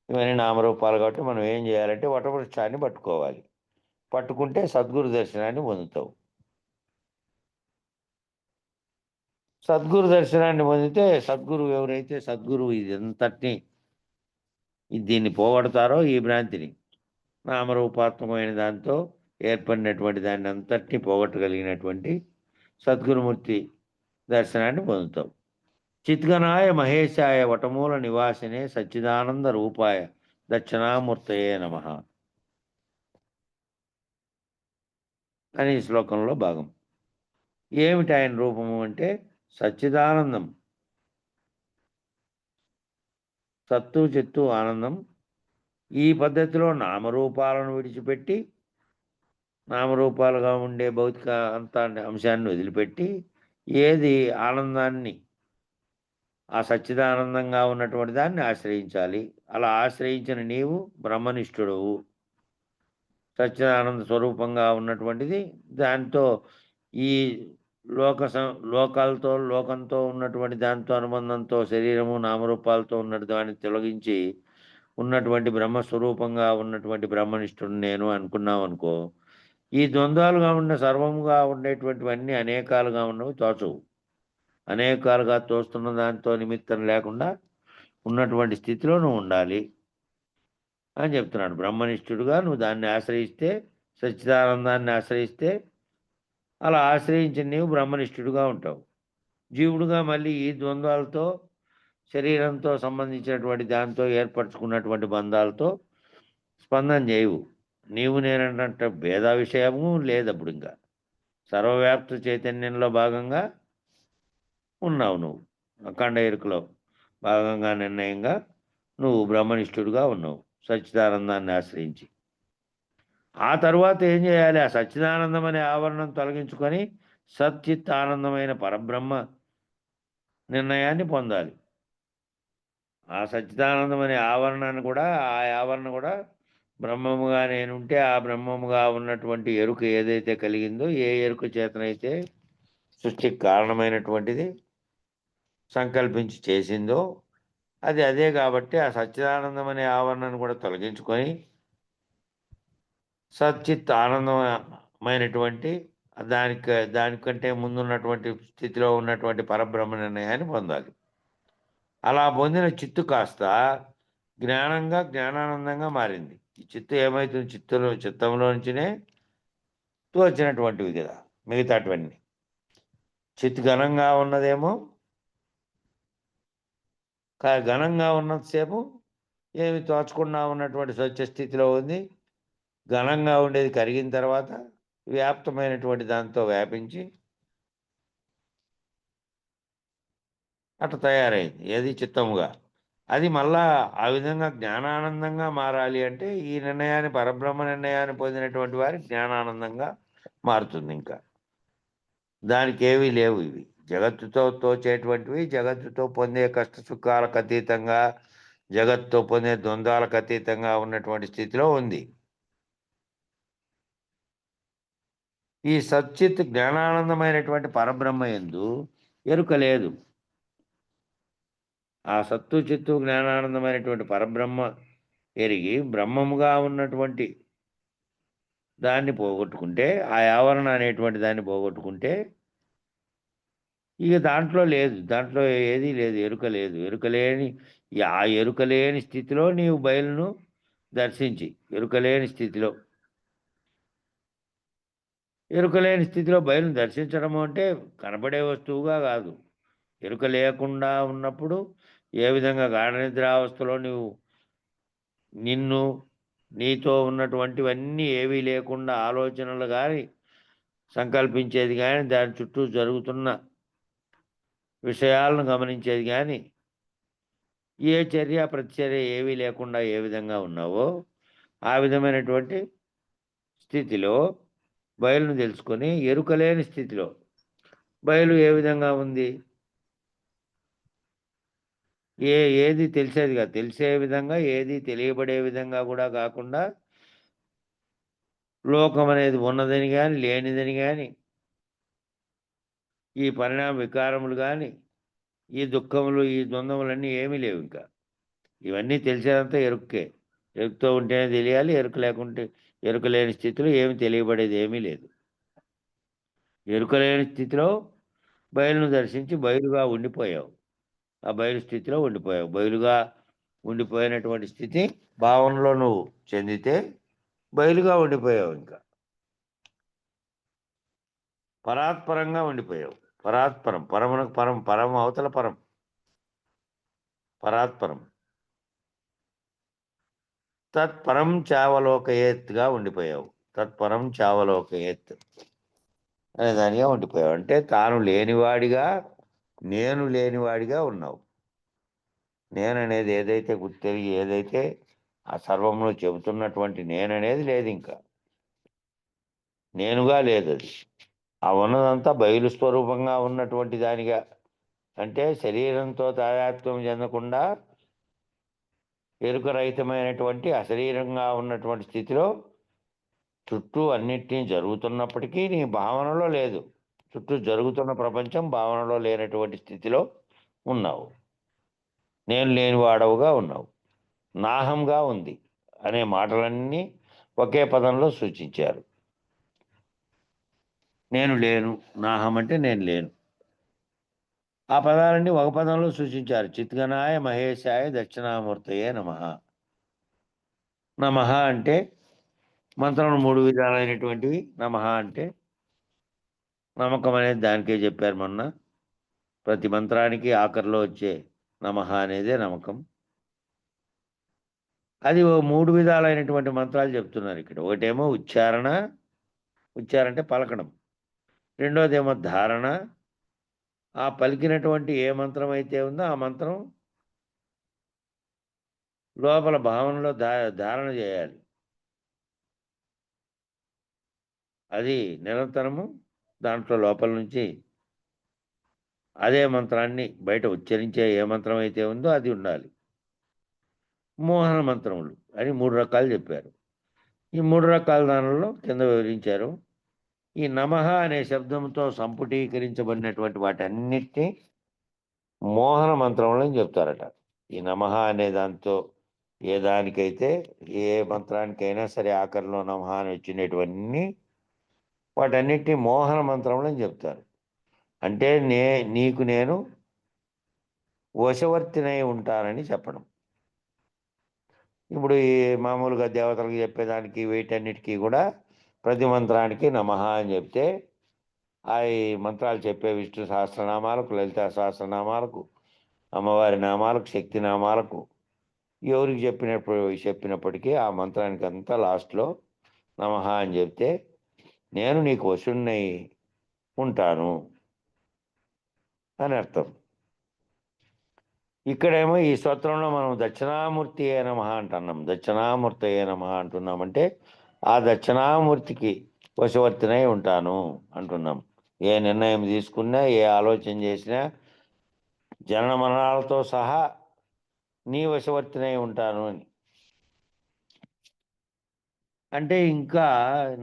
ఇవన్నీ నామరూపాలు కాబట్టి మనం ఏం చేయాలంటే వటవృక్షాన్ని పట్టుకోవాలి. పట్టుకుంటే సద్గురు దర్శనాన్ని పొందుతావు. సద్గురు దర్శనాన్ని పొందితే సద్గురువు ఎవరైతే సద్గురువు ఇదంతటిని దీన్ని పోగొడతారో, ఈ భ్రాంతిని, నామరూపాత్మకమైన దాంతో ఏర్పడినటువంటి దాన్ని అంతటినీ పోగొట్టగలిగినటువంటి సద్గురుమూర్తి దర్శనాన్ని పొందుతావు. చిత్గనాయ మహేశాయ వటమూల నివాసినే సచ్చిదానంద రూపాయ దక్షిణామూర్తయే నమః అని ఈ శ్లోకంలో భాగం. ఏమిటి ఆయన రూపము అంటే సచ్చిదానందం, సత్తు చిత్తు ఆనందం. ఈ పద్ధతిలో నామరూపాలను విడిచిపెట్టి, నామరూపాలుగా ఉండే భౌతిక అంశాన్ని వదిలిపెట్టి, ఏది ఆనందాన్ని, ఆ సచ్చిదానందంగా ఉన్నటువంటి దాన్ని ఆశ్రయించాలి. అలా ఆశ్రయించిన నీవు బ్రహ్మనిష్ఠుడవు. సచ్చిదానంద స్వరూపంగా ఉన్నటువంటిది దాంతో ఈ లోకంతో ఉన్నటువంటి దాంతో అనుబంధంతో శరీరము నామరూపాలతో ఉన్నటువంటి దాన్ని తొలగించి ఉన్నటువంటి బ్రహ్మస్వరూపంగా ఉన్నటువంటి బ్రహ్మనిష్ఠుడు నేను అనుకున్నావు అనుకో, ఈ ద్వంద్వాలుగా ఉన్న సర్వముగా ఉండేటువంటివన్నీ అనేకాలుగా ఉన్నవి తోచవు. అనేకాలుగా తోస్తున్న దాంతో నిమిత్తం లేకుండా ఉన్నటువంటి స్థితిలో నువ్వు ఉండాలి అని చెప్తున్నాడు. బ్రహ్మనిష్ఠుడుగా నువ్వు దాన్ని ఆశ్రయిస్తే, సచ్చిదానందాన్ని ఆశ్రయిస్తే, అలా ఆశ్రయించిన నీవు బ్రహ్మనిష్ఠుడుగా ఉంటావు. జీవుడుగా మళ్ళీ ఈ ద్వంద్వాలతో, శరీరంతో సంబంధించినటువంటి దాంతో ఏర్పరచుకున్నటువంటి బంధాలతో స్పందన చేయవు. నీవు నేనంటే భేద విషయము లేదప్పుడు. ఇంకా సర్వవ్యాప్త చైతన్యంలో భాగంగా ఉన్నావు. నువ్వు అఖండ ఎరుకలో భాగంగా నిర్ణయంగా నువ్వు బ్రహ్మనిష్ఠుడుగా ఉన్నావు సచ్చిదానందాన్ని ఆశ్రయించి. ఆ తరువాత ఏం చేయాలి? ఆ సచ్చిదానందం అనే ఆవరణం తొలగించుకొని సచ్చిత్ ఆనందమైన పరబ్రహ్మ నిర్ణయాన్ని పొందాలి. ఆ సచ్చిదానందం అనే ఆవరణాన్ని కూడా, ఆ ఆవరణ కూడా బ్రహ్మముగా నేనుంటే ఆ బ్రహ్మముగా ఉన్నటువంటి ఎరుక ఏదైతే కలిగిందో, ఏ ఎరుక చేతనైతే సృష్టికి కారణమైనటువంటిది సంకల్పించి చేసిందో అది అదే. కాబట్టి ఆ సచ్చిదానందం అనే ఆవరణను కూడా తొలగించుకొని సచ్చిత్ ఆనందమైనటువంటి దానికంటే ముందున్నటువంటి స్థితిలో ఉన్నటువంటి పరబ్రహ్మ నిర్ణయాన్ని పొందాలి. అలా పొందిన చిత్తు కాస్త జ్ఞానానందంగా మారింది. ఈ చిత్తు ఏమవుతుంది? చిత్తంలో నుంచినే వచ్చినటువంటివి కదా మిగతాటువంటి. చిత్తు ఘనంగా ఉన్నదేమో, ఘనంగా ఉన్నంతసేపు ఏమి తోచకుండా ఉన్నటువంటి స్వచ్ఛ స్థితిలో ఉంది. ఘనంగా ఉండేది కరిగిన తర్వాత వ్యాప్తమైనటువంటి దాంతో వ్యాపించి అట్లా తయారైంది. ఏది? చిత్తముగా. అది మళ్ళా ఆ విధంగా జ్ఞానానందంగా మారాలి అంటే ఈ నిర్ణయాన్ని, పరబ్రహ్మ నిర్ణయాన్ని పొందినటువంటి వారి జ్ఞానానందంగా మారుతుంది. ఇంకా దానికి ఏవీ లేవు. ఇవి జగత్తుతో తోచేటువంటివి, జగత్తుతో పొందే కష్ట సుఖాలకు అతీతంగా, జగత్తుతో పొందే ద్వంద్వాలకు అతీతంగా ఉన్నటువంటి స్థితిలో ఉంది. ఈ సచ్చిత్ జ్ఞానానందమైనటువంటి పరబ్రహ్మ యందు ఎరుక లేదు. ఆ సత్తు చిత్తు జ్ఞానానందమైనటువంటి పరబ్రహ్మ ఎరిగి బ్రహ్మముగా ఉన్నటువంటి దాన్ని పోగొట్టుకుంటే, ఆ ఆవరణ అనేటువంటి దాన్ని పోగొట్టుకుంటే ఇక దాంట్లో లేదు, దాంట్లో ఏదీ లేదు, ఎరుక లేదు. ఆ ఎరుకలేని స్థితిలో నీవు బయలును దర్శించి, ఎరుకలేని స్థితిలో బయలును దర్శించడము అంటే కనబడే వస్తువుగా కాదు. ఎరుక లేకుండా ఉన్నప్పుడు ఏ విధంగా గాఢ నిద్రావస్థలో నిన్ను, నీతో ఉన్నటువంటివన్నీ ఏవీ లేకుండా ఆలోచనలు కానీ, సంకల్పించేది కానీ, దాని చుట్టూ జరుగుతున్న విషయాలను గమనించేది కానీ, ఏ చర్య ప్రతిచర్య ఏవీ లేకుండా ఏ విధంగా ఉన్నావో ఆ విధమైనటువంటి స్థితిలో బయలును తెలుసుకొని ఎరుకలేని స్థితిలో బయలు ఏ విధంగా ఉంది? ఏది తెలిసేదిగా తెలిసే విధంగా, ఏది తెలియబడే విధంగా కూడా కాకుండా లోకం అనేది ఉన్నదని కానీ లేనిదని కానీ, ఈ పరిణామ వికారములు కానీ, ఈ దుఃఖములు ఈ ద్వంద్వములన్నీ ఏమీ లేవు. ఇంకా ఇవన్నీ తెలిసేదంతా ఎరుక్కే. ఎరుకుతో ఉంటేనే తెలియాలి, ఎరుక లేకుంటే ఎరుక లేని స్థితిలో ఏమి తెలియబడేది ఏమీ లేదు. ఎరుక లేని స్థితిలో బయలును దర్శించి బయలుగా ఉండిపోయావు. ఆ బయలు స్థితిలో ఉండిపోయావు. బయలుగా ఉండిపోయినటువంటి స్థితి భావనలో నువ్వు చెందితే బయలుగా ఉండిపోయావు. ఇంకా పరాత్పరంగా ఉండిపోయావు. పరాత్పరం, పరమునకు పరం, పరం అవతల పరం, పరాత్పరం. తత్పరం చావలోకయేత్గా ఉండిపోయావు. తత్పరం చావలోకయేత్ అనే దానిగా ఉండిపోయావు. అంటే తాను లేనివాడిగా, నేను లేనివాడిగా ఉన్నావు. నేననేది ఏదైతే గుర్తెరిగి ఏదైతే ఆ సర్వంలో చెబుతున్నటువంటి నేననేది లేదు. ఇంకా నేనుగా లేదు. అది ఆ ఉన్నదంతా బయలు స్వరూపంగా ఉన్నటువంటి దానిగా, అంటే శరీరంతో తాదాత్మ్యం చెందకుండా ఎరుకరహితమైనటువంటి అశరీరంగా ఉన్నటువంటి స్థితిలో చుట్టూ అన్నిటినీ జరుగుతున్నప్పటికీ నీ భావనలో లేదు. చుట్టూ జరుగుతున్న ప్రపంచం భావనలో లేనటువంటి స్థితిలో ఉన్నావు. నేను లేనివాడవుగా ఉన్నావు. నాహంగా ఉంది అనే మాటలన్నీ ఒకే పదంలో సూచించారు. నేను లేను, నాహం అంటే నేను లేను. ఆ పదాలన్నీ ఒక పదంలో సూచించారు. చిత్గణాయ మహేశాయ దక్షిణామూర్తయే నమః. నమః అంటే మంత్రంలో 3 విధాలైనటువంటివి. నమః అంటే నమ్మకం అనేది దానికే చెప్పారు మొన్న. ప్రతి మంత్రానికి ఆఖరిలో వచ్చే నమః అనేదే నమ్మకం. అది 3 విధాలైనటువంటి మంత్రాలు చెప్తున్నారు ఇక్కడ. ఒకటేమో ఉచ్చారణ, ఉచ్చారణ అంటే పలకడం. రెండోదేమో ధారణ, ఆ పలికినటువంటి ఏ మంత్రం అయితే ఉందో ఆ మంత్రం లోపల భావనలో ధారణ చేయాలి. అది నిరంతరము దాంట్లో లోపల నుంచి అదే మంత్రాన్ని బయట ఉచ్చరించే ఏ మంత్రం అయితే ఉందో అది ఉండాలి. మోహన మంత్రములు అని 3 రకాలు చెప్పారు. ఈ 3 రకాల దానిలో కింద వివరించారు. ఈ నమః అనే శబ్దంతో సంపుటీకరించబడినటువంటి వాటన్నిటినీ మోహన మంత్రములు అని చెప్తారట. ఈ నమః అనే దాంతో ఏ దానికైతే ఏ మంత్రానికైనా సరే ఆఖరిలో నమః అని వచ్చినటువన్నీ వాటన్నిటినీ మోహన మంత్రములు అని చెప్తారు. అంటే నీకు నేను వశవర్తినై ఉంటానని చెప్పడం. ఇప్పుడు ఈ మామూలుగా దేవతలకు చెప్పేదానికి వీటన్నిటికీ కూడా ప్రతి మంత్రానికి నమః అని చెప్తే ఆ ఈ మంత్రాలు చెప్పే విష్ణు సహస్రనామాలకు, లలితా సహస్రనామాలకు, అమ్మవారి నామాలకు, శక్తి నామాలకు ఎవరికి చెప్పినప్పటికీ ఆ మంత్రానికి అంతా లాస్ట్లో నమః అని చెప్తే నేను నీకు వశున్నై ఉంటాను అని అర్థం. ఇక్కడేమో ఈ స్తోత్రంలో మనం దక్షిణామూర్తి ఏ నమః అంటున్నాం. దక్షిణామూర్తి ఏ నమః అంటున్నామంటే ఆ దక్షిణామూర్తికి వశవర్తినై ఉంటాను అంటున్నాం. ఏ నిర్ణయం తీసుకున్నా, ఏ ఆలోచన చేసినా జనన మరణాలతో సహా నీ వశవర్తినై ఉంటాను అని. అంటే ఇంకా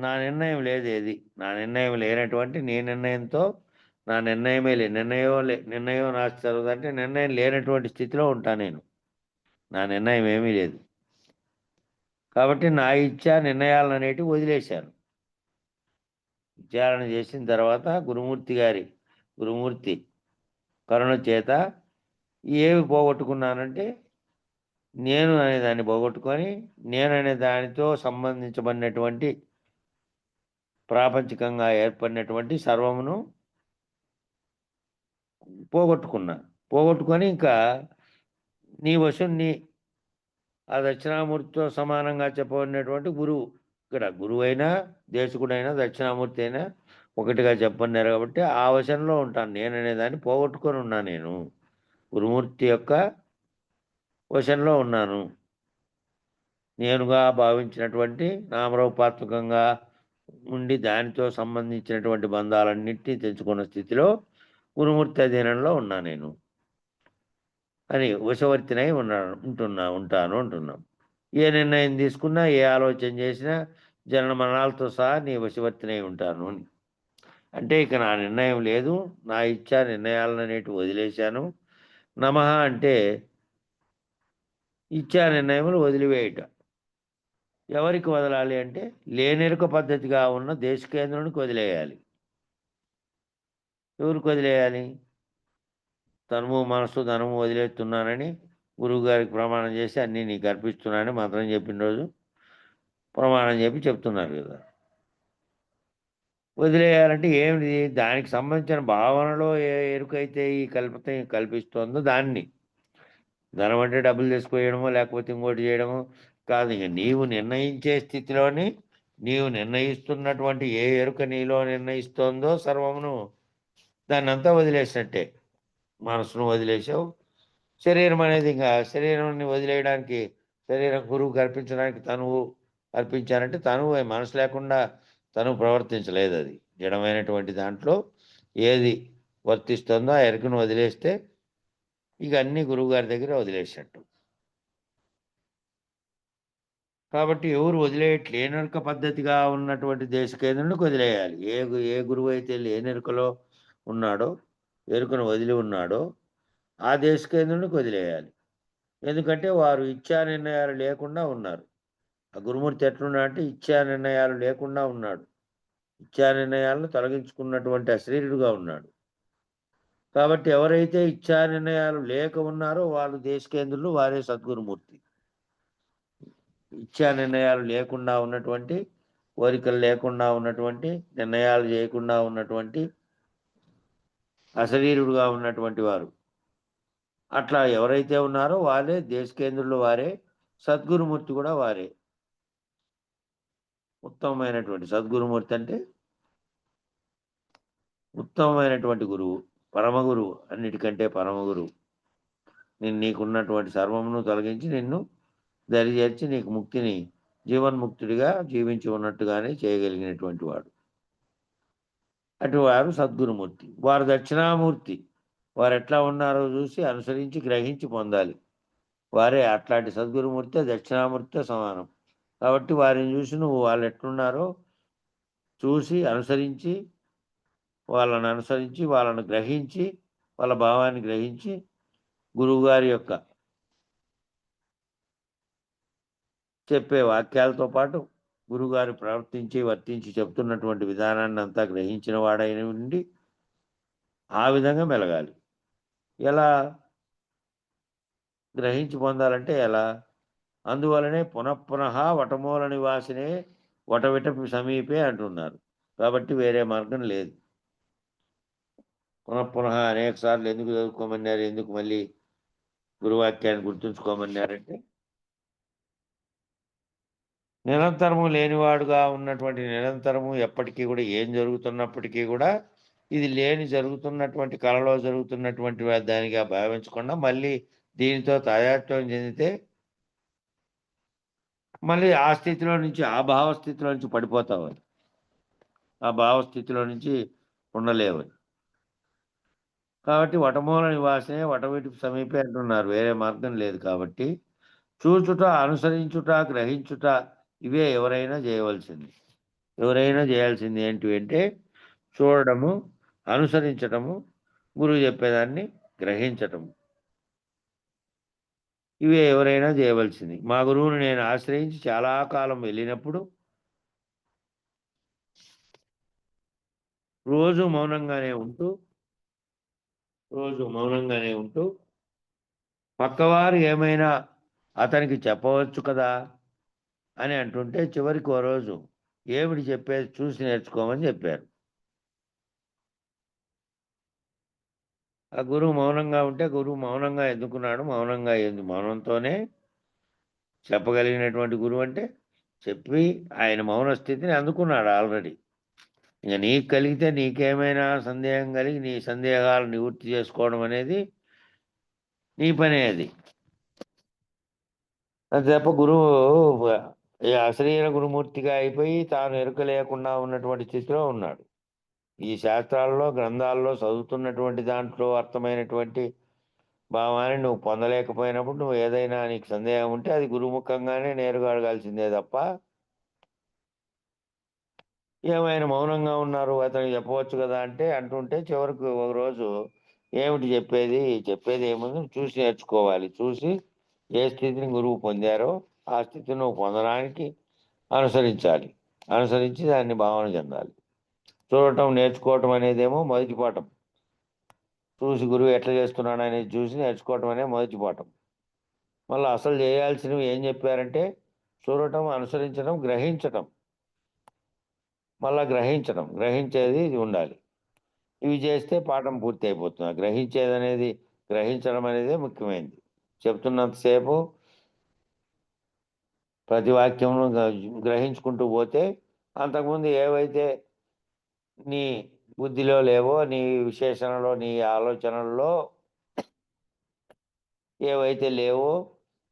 నా నిర్ణయం లేదేది. నా నిర్ణయం లేనటువంటి నీ నిర్ణయంతో నా నిర్ణయమే నిర్ణయం నాస్తి సర్వదా నిర్ణయం లేనటువంటి స్థితిలో ఉంటాను నేను. నా నిర్ణయం ఏమీ లేదు. కాబట్టి నా ఇచ్చా నిర్ణయాలను అనేటివి వదిలేశాను. విచారణ చేసిన తర్వాత గురుమూర్తి కరుణ చేత ఏవి పోగొట్టుకున్నానంటే నేను అనే దాన్ని పోగొట్టుకొని నేననే దానితో సంబంధించబడినటువంటి ప్రాపంచికంగా ఏర్పడినటువంటి సర్వమును పోగొట్టుకొని ఇంకా నీ వశుణ్ణి ఆ దక్షిణామూర్తితో సమానంగా చెప్పబడినటువంటి గురువు. ఇక్కడ గురువైనా దేశకుడైనా దక్షిణామూర్తి అయినా ఒకటిగా చెప్పన్నారు. కాబట్టి ఆ వశంలో ఉంటాను. నేననే దాన్ని పోగొట్టుకొని ఉన్నా. నేను గురుమూర్తి యొక్క వశంలో ఉన్నాను. నేనుగా భావించినటువంటి నామరూపాత్మకంగా ఉండి దానితో సంబంధించినటువంటి బంధాలన్నింటినీ తెంచుకున్న స్థితిలో గురుమూర్తి అధీనంలో ఉన్నా నేను అని వశవర్తినై ఉంటాను అంటున్నాం. ఏ నిర్ణయం తీసుకున్నా, ఏ ఆలోచన చేసినా జనన మరణాలతో సహా నీ వశవర్తినై ఉంటాను అని. అంటే ఇక నా నిర్ణయం లేదు, నా ఇచ్చా నిర్ణయాలనేటివి వదిలేశాను. నమః అంటే ఇచ్చా నిర్ణయములు వదిలివేయుట. ఎవరికి వదలాలి అంటే లేనెరుక పద్ధతిగా ఉన్న దేశకేంద్రునికి వదిలేయాలి. ఎవరికి వదిలేయాలి? తనువు మనసు ధనము వదిలేస్తున్నానని గురువు గారికి ప్రమాణం చేసి అన్నీ నీకు అర్పిస్తున్నానని మంత్రం చెప్పిన రోజు ప్రమాణం చెప్పి చెప్తున్నారు కదా. వదిలేయాలంటే ఏమిటి? దానికి సంబంధించిన భావనలో ఏ ఎరుకైతే ఈ కల్పిస్తోందో దాన్ని. ధనం అంటే డబ్బులు తీసుకుపోయడమో లేకపోతే ఇంకోటి చేయడమో కాదు. ఇక నీవు నిర్ణయించే స్థితిలోని నీవు నిర్ణయిస్తున్నటువంటి ఏ ఎరుక నీలో నిర్ణయిస్తోందో సర్వమును దాన్నంతా వదిలేసినట్టే. మనసును వదిలేసావు. శరీరం అనేది ఇంకా శరీరాన్ని వదిలేయడానికి, శరీరం గురువుకి అర్పించడానికి తనువు అర్పించారంటే తనువు మనసు లేకుండా తను ప్రవర్తించలేదు. అది జడమైనటువంటి దాంట్లో ఏది వర్తిస్తుందో ఆ ఎరుకను వదిలేస్తే ఇక అన్నీ గురువుగారి దగ్గర వదిలేసినట్టు. కాబట్టి ఎవరు లేనెరుక పద్ధతిగా ఉన్నటువంటి దేశకేంద్రునికి వదిలేయాలి. ఏ గురువు అయితే లేనెరుకలో ఉన్నాడో, ఎరుకను వదిలి ఉన్నాడో ఆ దేశకేంద్రునికి వదిలేయాలి. ఎందుకంటే వారు ఇచ్చా నిర్ణయాలు లేకుండా ఉన్నారు. ఆ గురుమూర్తి ఎట్లున్నాడంటే ఇచ్చా నిర్ణయాలు లేకుండా ఉన్నాడు. ఇచ్చా నిర్ణయాలను తొలగించుకున్నటువంటి అశరీరుడుగా ఉన్నాడు. కాబట్టి ఎవరైతే ఇచ్చా నిర్ణయాలు లేక ఉన్నారో వాళ్ళు దేశకేంద్రులు, వారే సద్గురుమూర్తి. ఇచ్చా నిర్ణయాలు లేకుండా ఉన్నటువంటి, కోరికలు లేకుండా ఉన్నటువంటి, నిర్ణయాలు చేయకుండా ఉన్నటువంటి అశరీరుడుగా ఉన్నటువంటి వారు అట్లా ఎవరైతే ఉన్నారో వాళ్ళే దేశకేంద్రులు, వారే సద్గురుమూర్తి కూడా వారే. ఉత్తమమైనటువంటి సద్గురుమూర్తి అంటే ఉత్తమమైనటువంటి గురువు, పరమగురువు, అన్నిటికంటే పరమగురువు. నీకున్నటువంటి సర్వమును తొలగించి నిన్ను దరిచేర్చి నీకు ముక్తిని జీవన్ముక్తుడిగా జీవించి ఉన్నట్టుగానే చేయగలిగినటువంటి వాడు. అటువారు సద్గురుమూర్తి. వారు దక్షిణామూర్తి. వారు ఎట్లా ఉన్నారో చూసి అనుసరించి గ్రహించి పొందాలి. వారే అట్లాంటి సద్గురుమూర్తి దక్షిణామూర్తితో సమానం. కాబట్టి వారిని చూసి నువ్వు వాళ్ళు ఎట్లున్నారో చూసి అనుసరించి వాళ్ళను గ్రహించి వాళ్ళ భావాన్ని గ్రహించి గురువుగారి యొక్క చెప్పే వాక్యాలతో పాటు గురువుగారు వర్తించి చెప్తున్నటువంటి విధానాన్ని అంతా గ్రహించిన వాడైన ఉండి ఆ విధంగా మెలగాలి. ఎలా గ్రహించి పొందాలంటే ఎలా? అందువలనే పునఃపునః వటమూల నివాసినే వటవిట సమీపే అంటున్నారు. కాబట్టి వేరే మార్గం లేదు. పునఃపునః అనేక సార్లు ఎందుకు చదువుకోమన్నారు, ఎందుకు మళ్ళీ గురువాక్యాన్ని గుర్తుంచుకోమన్నారంటే నిరంతరము లేనివాడుగా ఉన్నటువంటి, నిరంతరము ఎప్పటికీ కూడా ఏం జరుగుతున్నప్పటికీ కూడా ఇది జరుగుతున్నటువంటి కళలో జరుగుతున్నటువంటి దానిగా భావించకుండా మళ్ళీ దీనితో తాదాత్మ్యం చెందితే మళ్ళీ ఆ స్థితిలో నుంచి, ఆ భావస్థితిలో నుంచి పడిపోతావు. ఆ భావస్థితిలో నుంచి ఉండలేవు. కాబట్టి వటమూల నివాసనే వటవిటి సమీపే అంటున్నారు. వేరే మార్గం లేదు. కాబట్టి చూచుట, అనుసరించుట, గ్రహించుట ఇవే ఎవరైనా చేయవలసింది. ఎవరైనా చేయాల్సింది ఏంటి అంటే చూడడము, అనుసరించటము, గురువు చెప్పేదాన్ని గ్రహించటము. ఇవే ఎవరైనా చేయవలసింది. మా గురువుని నేను ఆశ్రయించి చాలా కాలం వెళ్ళినప్పుడు రోజు మౌనంగానే ఉంటూ పక్కవారు ఏమైనా అతనికి చెప్పవచ్చు కదా అని అంటుంటే చివరికి ఓ రోజు ఏమిటి చెప్పేది చూసి నేర్చుకోమని చెప్పారు. ఆ గురువు మౌనంగా ఉంటే గురువు మౌనంగా ఎందుకున్నాడు? మౌనంతోనే చెప్పగలిగినటువంటి గురువు అంటే చెప్పి ఆయన మౌన స్థితిని అందుకున్నాడు ఆల్రెడీ. ఇక నీకు కలిగితే నీకేమైనా సందేహం కలిగి నీ సందేహాలు నివృత్తి చేసుకోవడం అనేది నీ పనే. అది అది తప్ప గురువు ఈ అశరీర గురుమూర్తిగా అయిపోయి తాను ఎరుక లేకుండా ఉన్నటువంటి స్థితిలో ఉన్నాడు. ఈ శాస్త్రాల్లో గ్రంథాల్లో చదువుతున్నటువంటి దాంట్లో అర్థమైనటువంటి భావాన్ని నువ్వు పొందలేకపోయినప్పుడు నువ్వు ఏదైనా నీకు సందేహం ఉంటే అది గురుముఖంగానే నేరుగా అడగాల్సిందే తప్ప ఏమైనా మౌనంగా ఉన్నారు అతనికి చెప్పవచ్చు కదా అంటే అంటుంటే చివరికి ఒకరోజు ఏమిటి చెప్పేది ఏముంది చూసి నేర్చుకోవాలి. చూసి ఏ స్థితిని గురువు పొందారో ఆ స్థితిని నువ్వు పొందడానికి అనుసరించాలి. అనుసరించి దాన్ని భావన చెందాలి. చూడటం నేర్చుకోవటం అనేదేమో మొదటి పాఠం. చూసి గురువు ఎట్లా చేస్తున్నాడు అనేది చూసి నేర్చుకోవటం అనేది మొదటి పాఠం. మళ్ళీ అసలు చేయాల్సినవి ఏం చెప్పారంటే చూడటం, అనుసరించడం, గ్రహించటం. మళ్ళా గ్రహించేది ఇది ఉండాలి. ఇవి చేస్తే పాఠం పూర్తి అయిపోతుంది. గ్రహించడం అనేది ముఖ్యమైనది. చెప్తున్నంతసేపు ప్రతి వాక్యమును గ్రహించుకుంటూ పోతే అంతకుముందు ఏవైతే నీ బుద్ధిలో లేవో, నీ విశేషణలో, నీ ఆలోచనల్లో ఏవైతే లేవో,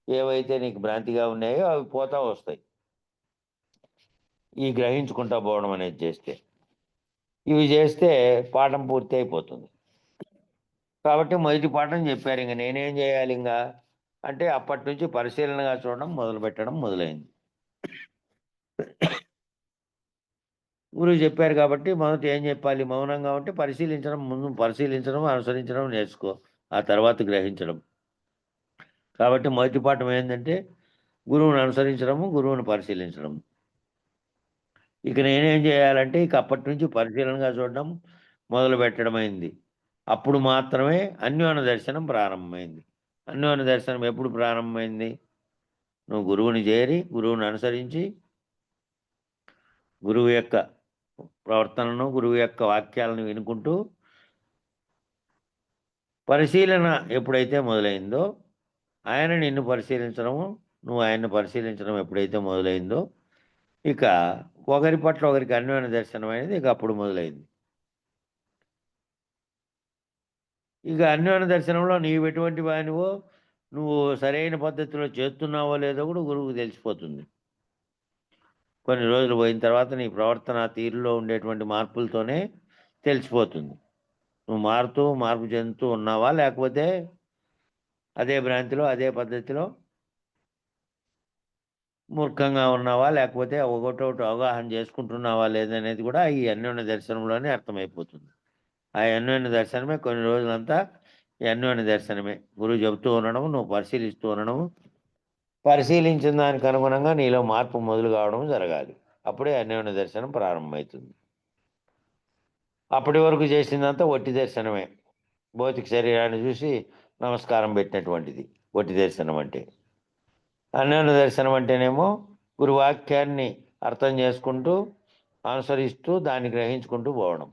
ఏవైతే నీకు భ్రాంతిగా ఉన్నాయో అవి పోతా వస్తాయి. ఈ గ్రహించుకుంటా పోవడం అనేది చేస్తే, ఇవి చేస్తే పాఠం పూర్తి అయిపోతుంది. కాబట్టి మొదటి పాఠం చెప్పారు. ఇంక నేనేం చేయాలి ఇంకా అంటే అప్పటి నుంచి పరిశీలనగా చూడడం మొదలైంది. గురువు చెప్పారు కాబట్టి మొదట ఏం చెప్పాలి? మౌనంగా ఉంటే ముందు పరిశీలించడం, అనుసరించడం నేర్చుకో, ఆ తర్వాత గ్రహించడం. కాబట్టి మొదటి పాఠం ఏంటంటే గురువుని అనుసరించడము, గురువుని పరిశీలించడం. ఇక నేనేం చేయాలంటే ఇక అప్పటి నుంచి పరిశీలనగా చూడడం మొదలు పెట్టడమైంది. అప్పుడు మాత్రమే అన్యోన్య దర్శనం ప్రారంభమైంది. అన్యోన్య దర్శనం ఎప్పుడు ప్రారంభమైంది? నువ్వు గురువుని చేరి, గురువుని అనుసరించి, గురువు యొక్క ప్రవర్తనను, గురువు యొక్క వాక్యాలను వినుకుంటూ పరిశీలన ఎప్పుడైతే మొదలైందో, ఆయన నిన్ను పరిశీలించడము, నువ్వు ఆయన్ని పరిశీలించడం ఎప్పుడైతే మొదలైందో, ఇక ఒకరి పట్ల ఒకరికి అన్యోన్య దర్శనం అనేది ఇక అప్పుడు మొదలైంది. ఇక అన్యోన్య దర్శనంలో నీవు ఎటువంటి వానివో, నువ్వు సరైన పద్ధతిలో చేస్తున్నావో లేదో కూడా గురువుకు తెలిసిపోతుంది. కొన్ని రోజులు పోయిన తర్వాత నీ ప్రవర్తన తీరులో ఉండేటువంటి మార్పులతోనే తెలిసిపోతుంది. నువ్వు మార్పు చెందుతూ ఉన్నావా, లేకపోతే అదే భ్రాంతిలో, అదే పద్ధతిలో మూర్ఖంగా ఉన్నావా, లేకపోతే ఒకటొకటి అవగాహన చేసుకుంటున్నావా లేదనేది కూడా ఈ అన్యోన్య దర్శనంలోనే అర్థమైపోతుంది. ఆ అన్యోన్య దర్శనమే కొన్ని రోజులంతా ఈ అన్యోన్య దర్శనమే. గురువు చెబుతూ ఉండడము, నువ్వు పరిశీలిస్తూ ఉండడము, పరిశీలించిన దానికి అనుగుణంగా నీలో మార్పు మొదలు కావడం జరగాలి. అప్పుడే అన్యోన్య దర్శనం ప్రారంభమవుతుంది. అప్పటి వరకు చేసిందంతా ఒట్టి దర్శనమే. భౌతిక శరీరాన్ని చూసి నమస్కారం పెట్టినటువంటిది ఒట్టి దర్శనం అంటే. అన్యోన్య దర్శనం అంటేనేమో గురువాక్యాన్ని అర్థం చేసుకుంటూ, అనుసరిస్తూ, దాన్ని గ్రహించుకుంటూ పోవడం.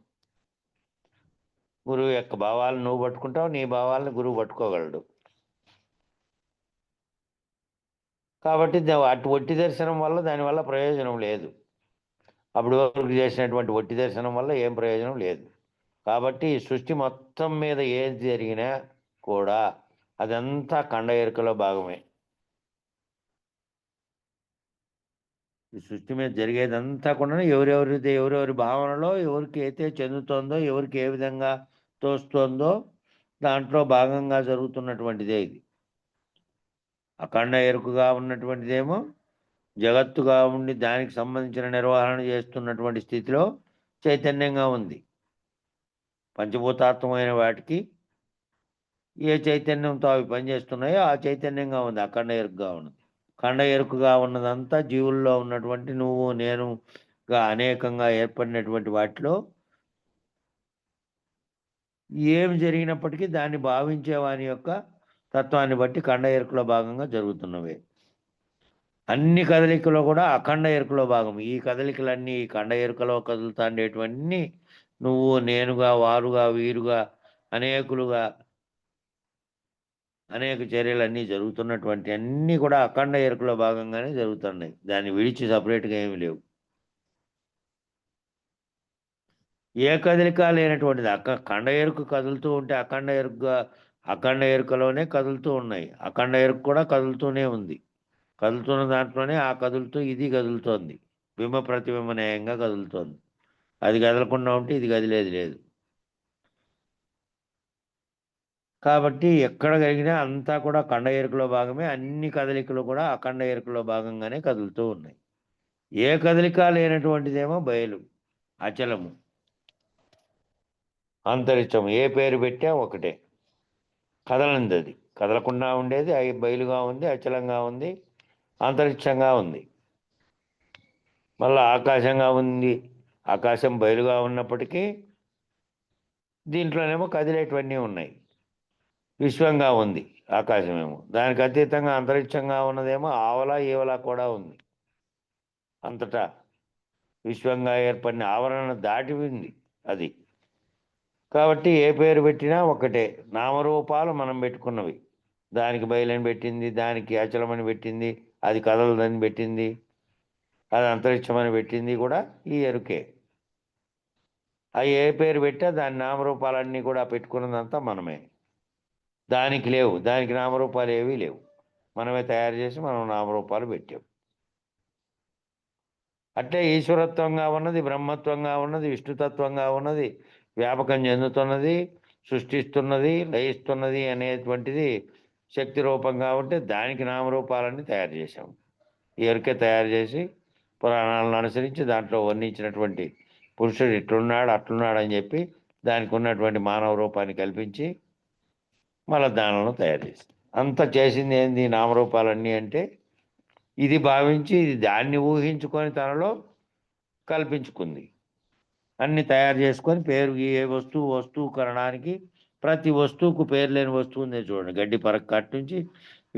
గురువు యొక్క భావాలను నువ్వు పట్టుకుంటావు, నీ భావాలను గురువు పట్టుకోగలడు. కాబట్టి అటు ఒట్టి దర్శనం వల్ల దానివల్ల ప్రయోజనం లేదు. అప్పుడు వరకు చేసినటువంటి ఒట్టి దర్శనం వల్ల ఏం ప్రయోజనం లేదు. కాబట్టి సృష్టి మొత్తం మీద ఏది జరిగినా కూడా అదంతా ఖండ ఎరుకలో భాగమే. ఈ సృష్టి మీద జరిగేదంతా కూడా ఎవరెవరి భావనలో ఎవరికి అయితే చెందుతోందో, ఎవరికి ఏ విధంగా తోస్తోందో దాంట్లో భాగంగా జరుగుతున్నటువంటిదే ఇది. అఖండ ఎరుకగా ఉన్నటువంటిదేమో జగత్తుగా ఉండి దానికి సంబంధించిన నిర్వహణ చేస్తున్నటువంటి స్థితిలో చైతన్యంగా ఉంది. పంచభూతాత్మైన వాటికి ఏ చైతన్యంతో అవి పనిచేస్తున్నాయో ఆ చైతన్యంగా ఉంది, అఖండ ఎరుకగా ఉన్నది. ఖండ ఎరుకగా ఉన్నదంతా జీవుల్లో ఉన్నటువంటి నువ్వు నేనుగా అనేకంగా ఏర్పడినటువంటి వాటిలో ఏమి జరిగినప్పటికీ దాన్ని భావించే వాని యొక్క తత్వాన్ని బట్టి ఖండ ఎరుకలో భాగంగా జరుగుతున్నవే. అన్ని కదలికలో కూడా అఖండ ఎరుకలో భాగం. ఈ కదలికలన్నీ ఈ ఖండ ఎరుకలో కదులుతాండేటువంటి నువ్వు నేనుగా, వారుగా, వీరుగా, అనేకులుగా అనేక చర్యలన్నీ జరుగుతున్నటువంటి అన్నీ కూడా అఖండ ఎరుకలో భాగంగానే జరుగుతున్నాయి. దాన్ని విడిచి సపరేట్గా ఏమీ లేవు. ఏ కదలిక లేనటువంటిది ఖండ ఎరుక కదులుతూ ఉంటే అఖండ ఎరుకలోనే కదులుతూ ఉన్నాయి. అఖండ ఎరుక కూడా కదులుతూనే ఉంది. కదులుతున్న దాంట్లోనే ఆ కదులుతూ ఇది కదులుతోంది, బింబ ప్రతిబింబ న్యాయంగా కదులుతోంది. అది కదలకుండా ఉంటే ఇది కదిలేది లేదు. కాబట్టి ఎక్కడ కలిగినా అంతా కూడా ఖండ ఎరుకలో భాగమే. అన్ని కదలికలు కూడా అఖండ ఎరుకలో భాగంగానే కదులుతూ ఉన్నాయి. ఏ కదలిక లేనటువంటిదేమో బయలు, అచలము, అంతరిక్షము. ఏ పేరు పెట్టా ఒకటే, కదలంది. అది కదలకుండా ఉండేది బయలుగా ఉంది, అచలంగా ఉంది, అంతరిక్షంగా ఉంది. మళ్ళీ ఆకాశంగా ఉంది. ఆకాశం బయలుగా ఉన్నప్పటికీ దీంట్లోనేమో కదిలేటివన్నీ ఉన్నాయి. విశ్వంగా ఉంది ఆకాశమేమో. దానికి అతీతంగా అంతరిక్షంగా ఉన్నదేమో ఆవల ఈవల కూడా ఉంది. అంతటా విశ్వంగా ఏర్పడిన ఆవరణ దాటి ఉంది అది. కాబట్టి ఏ పేరు పెట్టినా ఒకటే. నామరూపాలు మనం పెట్టుకున్నవి. దానికి బయలని పెట్టింది, దానికి అచలమని పెట్టింది, అది కదలదని పెట్టింది, అది అంతరిక్షమని పెట్టింది కూడా ఈ ఎరుకే. అవి ఏ పేరు పెట్టా దాని నామరూపాలన్నీ కూడా పెట్టుకున్నదంతా మనమే. దానికి లేవు, దానికి నామరూపాలు ఏవీ లేవు. మనమే తయారు చేసి మనం నామరూపాలు పెట్టాం. అంటే ఈశ్వరత్వంగా ఉన్నది, బ్రహ్మత్వంగా ఉన్నది, విష్ణుతత్వంగా ఉన్నది, వ్యాపకం చెందుతున్నది, సృష్టిస్తున్నది, లయిస్తున్నది అనేటువంటిది శక్తి రూపంగా ఉంటే దానికి నామరూపాలన్నీ తయారు చేశాం. ఈ ఎరుకే తయారు చేసి పురాణాలను అనుసరించి దాంట్లో వర్ణించినటువంటి పురుషుడు ఇట్లున్నాడు అట్లున్నాడు అని చెప్పి దానికి ఉన్నటువంటి మానవ రూపాన్ని కల్పించి మళ్ళీ దానిలో తయారు చేసి అంత చేసింది ఏంది నామరూపాలన్నీ అంటే ఇది భావించి ఇది దాన్ని ఊహించుకొని తనలో కల్పించుకుంది. అన్ని తయారు చేసుకొని పేరు ఏ వస్తువు కరణానికి ప్రతి వస్తువుకు పేరు లేని వస్తువు ఉంది చూడండి. గడ్డి పరక కట్టు నుంచి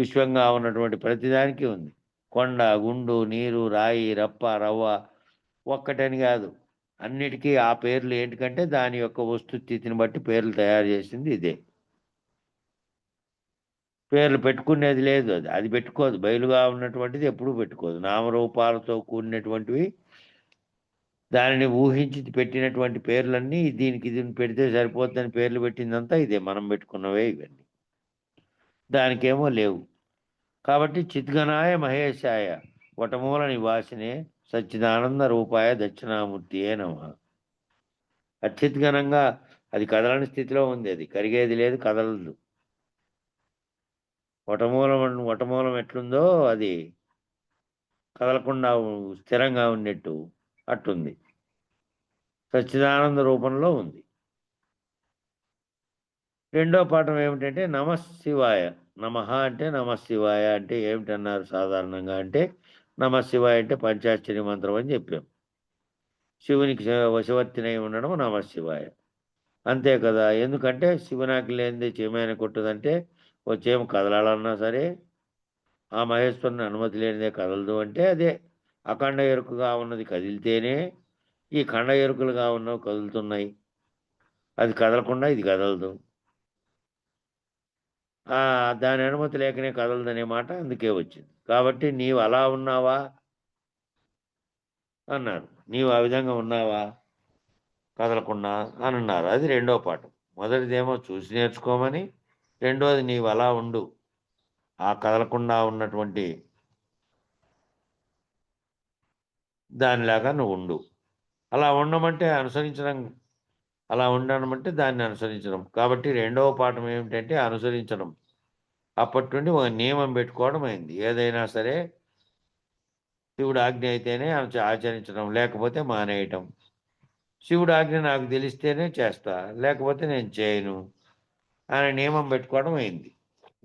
విశ్వంగా ఉన్నటువంటి ప్రతిదానికి ఉంది. కొండ, గుండు, నీరు, రాయి, రప్ప, రవ్వ ఒక్కటని కాదు, అన్నిటికీ ఆ పేర్లు ఏంటికంటే దాని యొక్క వస్తుస్థితిని బట్టి పేర్లు తయారు చేసింది ఇదే. పేర్లు పెట్టుకునేది లేదు, అది పెట్టుకోదు. బయలుగా ఉన్నటువంటిది ఎప్పుడూ పెట్టుకోదు. నామరూపాలతో కూడినటువంటివి దానిని ఊహించి పెట్టినటువంటి పేర్లన్నీ దీనికి ఇది పెడితే సరిపోతుందని పేర్లు పెట్టిందంతా ఇదే, మనం పెట్టుకున్నవే ఇవన్నీ. దానికేమో లేవు. కాబట్టి చిద్గణాయ మహేశాయ వటమూల నివాసినే సచ్చిదానంద రూపాయ దక్షిణామూర్తియే నమః. అత్యుద్గణంగా అది కదలని స్థితిలో ఉంది. అది కరిగేది లేదు, కదలదు. వటమూలం ఎట్లుందో అది కదలకుండా స్థిరంగా ఉన్నట్టు అట్టుంది. సచ్చిదానంద రూపంలో ఉంది. రెండో పాఠం ఏమిటంటే నమశివాయ. నమః అంటే నమశివాయ అంటే ఏమిటన్నారు సాధారణంగా అంటే నమశివాయ అంటే పంచాక్షరి మంత్రం అని చెప్పాం. శివునికి వశవర్తినై ఉండడం నమశివాయ. అంతే కదా. ఎందుకంటే శివునాకి లేనిది చీమైన కొట్టుదంటే వచ్చేమో కదలాలన్నా సరే ఆ మహేశ్వరుని అనుమతి లేనిదే కదలదు. అంటే అదే అఖండ ఎరుకగా ఉన్నది కదిలితేనే ఈ ఖండ ఎరుకలుగా ఉన్నవి కదులుతున్నాయి. అది కదలకుండా ఇది కదలదు. దాని అనుమతి లేకనే కదలదనే మాట అందుకే వచ్చింది. కాబట్టి నీవు అలా ఉన్నావా అన్నారు. నీవు ఆ విధంగా ఉన్నావా కదలకుండా అని అన్నారు. అది రెండో పాఠం. మొదటిదేమో చూసి నేర్చుకోమని, రెండోది నీవు అలా ఉండు, ఆ కదలకుండా ఉన్నటువంటి దానిలాగా నువ్వు ఉండు. అలా ఉండమంటే అనుసరించడం, అలా ఉండనమంటే దాన్ని అనుసరించడం. కాబట్టి రెండవ పాఠం ఏమిటంటే అనుసరించడం. అప్పటి నుండి ఒక నియమం పెట్టుకోవడం అయింది. ఏదైనా సరే శివుడు ఆజ్ఞ అయితేనే ఆచరించడం, లేకపోతే మానేయటం. శివుడు ఆజ్ఞ నాకు తెలిస్తేనే చేస్తా, లేకపోతే నేను చేయను అనే నియమం పెట్టుకోవడం అయింది.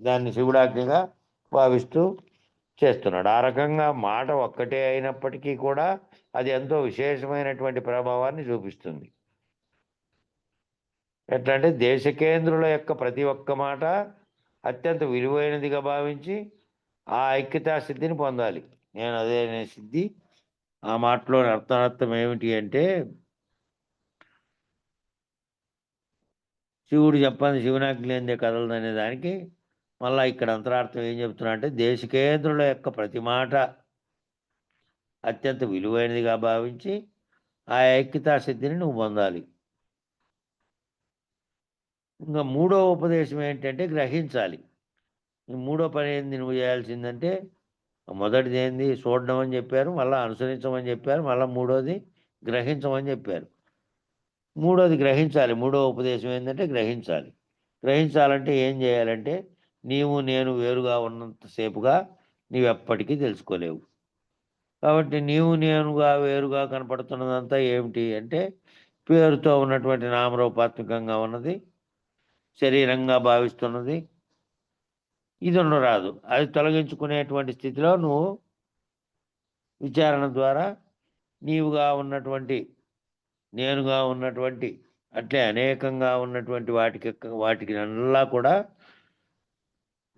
దాన్ని శివుడాజ్ఞగా భావిస్తూ చేస్తున్నాడు. ఆ రకంగా మాట ఒక్కటే అయినప్పటికీ కూడా అది ఎంతో విశేషమైనటువంటి ప్రభావాన్ని చూపిస్తుంది. ఎట్లా అంటే దేశకేంద్రుల యొక్క ప్రతి ఒక్క మాట అత్యంత విలువైనదిగా భావించి ఆ ఐక్యతా సిద్ధిని పొందాలి. నేను అదే సిద్ధి. ఆ మాటలోని అర్థార్థం ఏమిటి అంటే శివుడు చెప్పని శివునాజ్ఞ లేనిదే కదలదనే దానికి మళ్ళీ ఇక్కడ అంతరార్థం ఏం చెప్తున్నా అంటే దేశకేంద్రుల యొక్క ప్రతి మాట అత్యంత విలువైనదిగా భావించి ఆ ఐక్యతా సిద్ధిని నువ్వు పొందాలి. ఇంకా మూడో ఉపదేశం ఏంటంటే గ్రహించాలి. ఈ మూడో పని ఏంది నువ్వు చేయాల్సిందంటే మొదటిది ఏంది? చూడడం అని చెప్పారు, మళ్ళీ అనుసరించమని చెప్పారు, మళ్ళీ మూడోది గ్రహించమని చెప్పారు. మూడోది గ్రహించాలి. మూడో ఉపదేశం ఏంటంటే గ్రహించాలి. గ్రహించాలంటే ఏం చేయాలంటే నీవు నేను వేరుగా ఉన్నంతసేపుగా నీవెప్పటికీ తెలుసుకోలేవు. కాబట్టి నీవు నేనుగా వేరుగా కనపడుతున్నదంతా ఏమిటి అంటే పేరుతో ఉన్నటువంటి నామరూపాత్మకంగా ఉన్నది, శరీరంగా భావిస్తున్నది. ఇది ఉండరాదు. అది తొలగించుకునేటువంటి స్థితిలో నువ్వు విచారణ ద్వారా నీవుగా ఉన్నటువంటి, నేనుగా ఉన్నటువంటి, అట్లే అనేకంగా ఉన్నటువంటి వాటికి అల్లా కూడా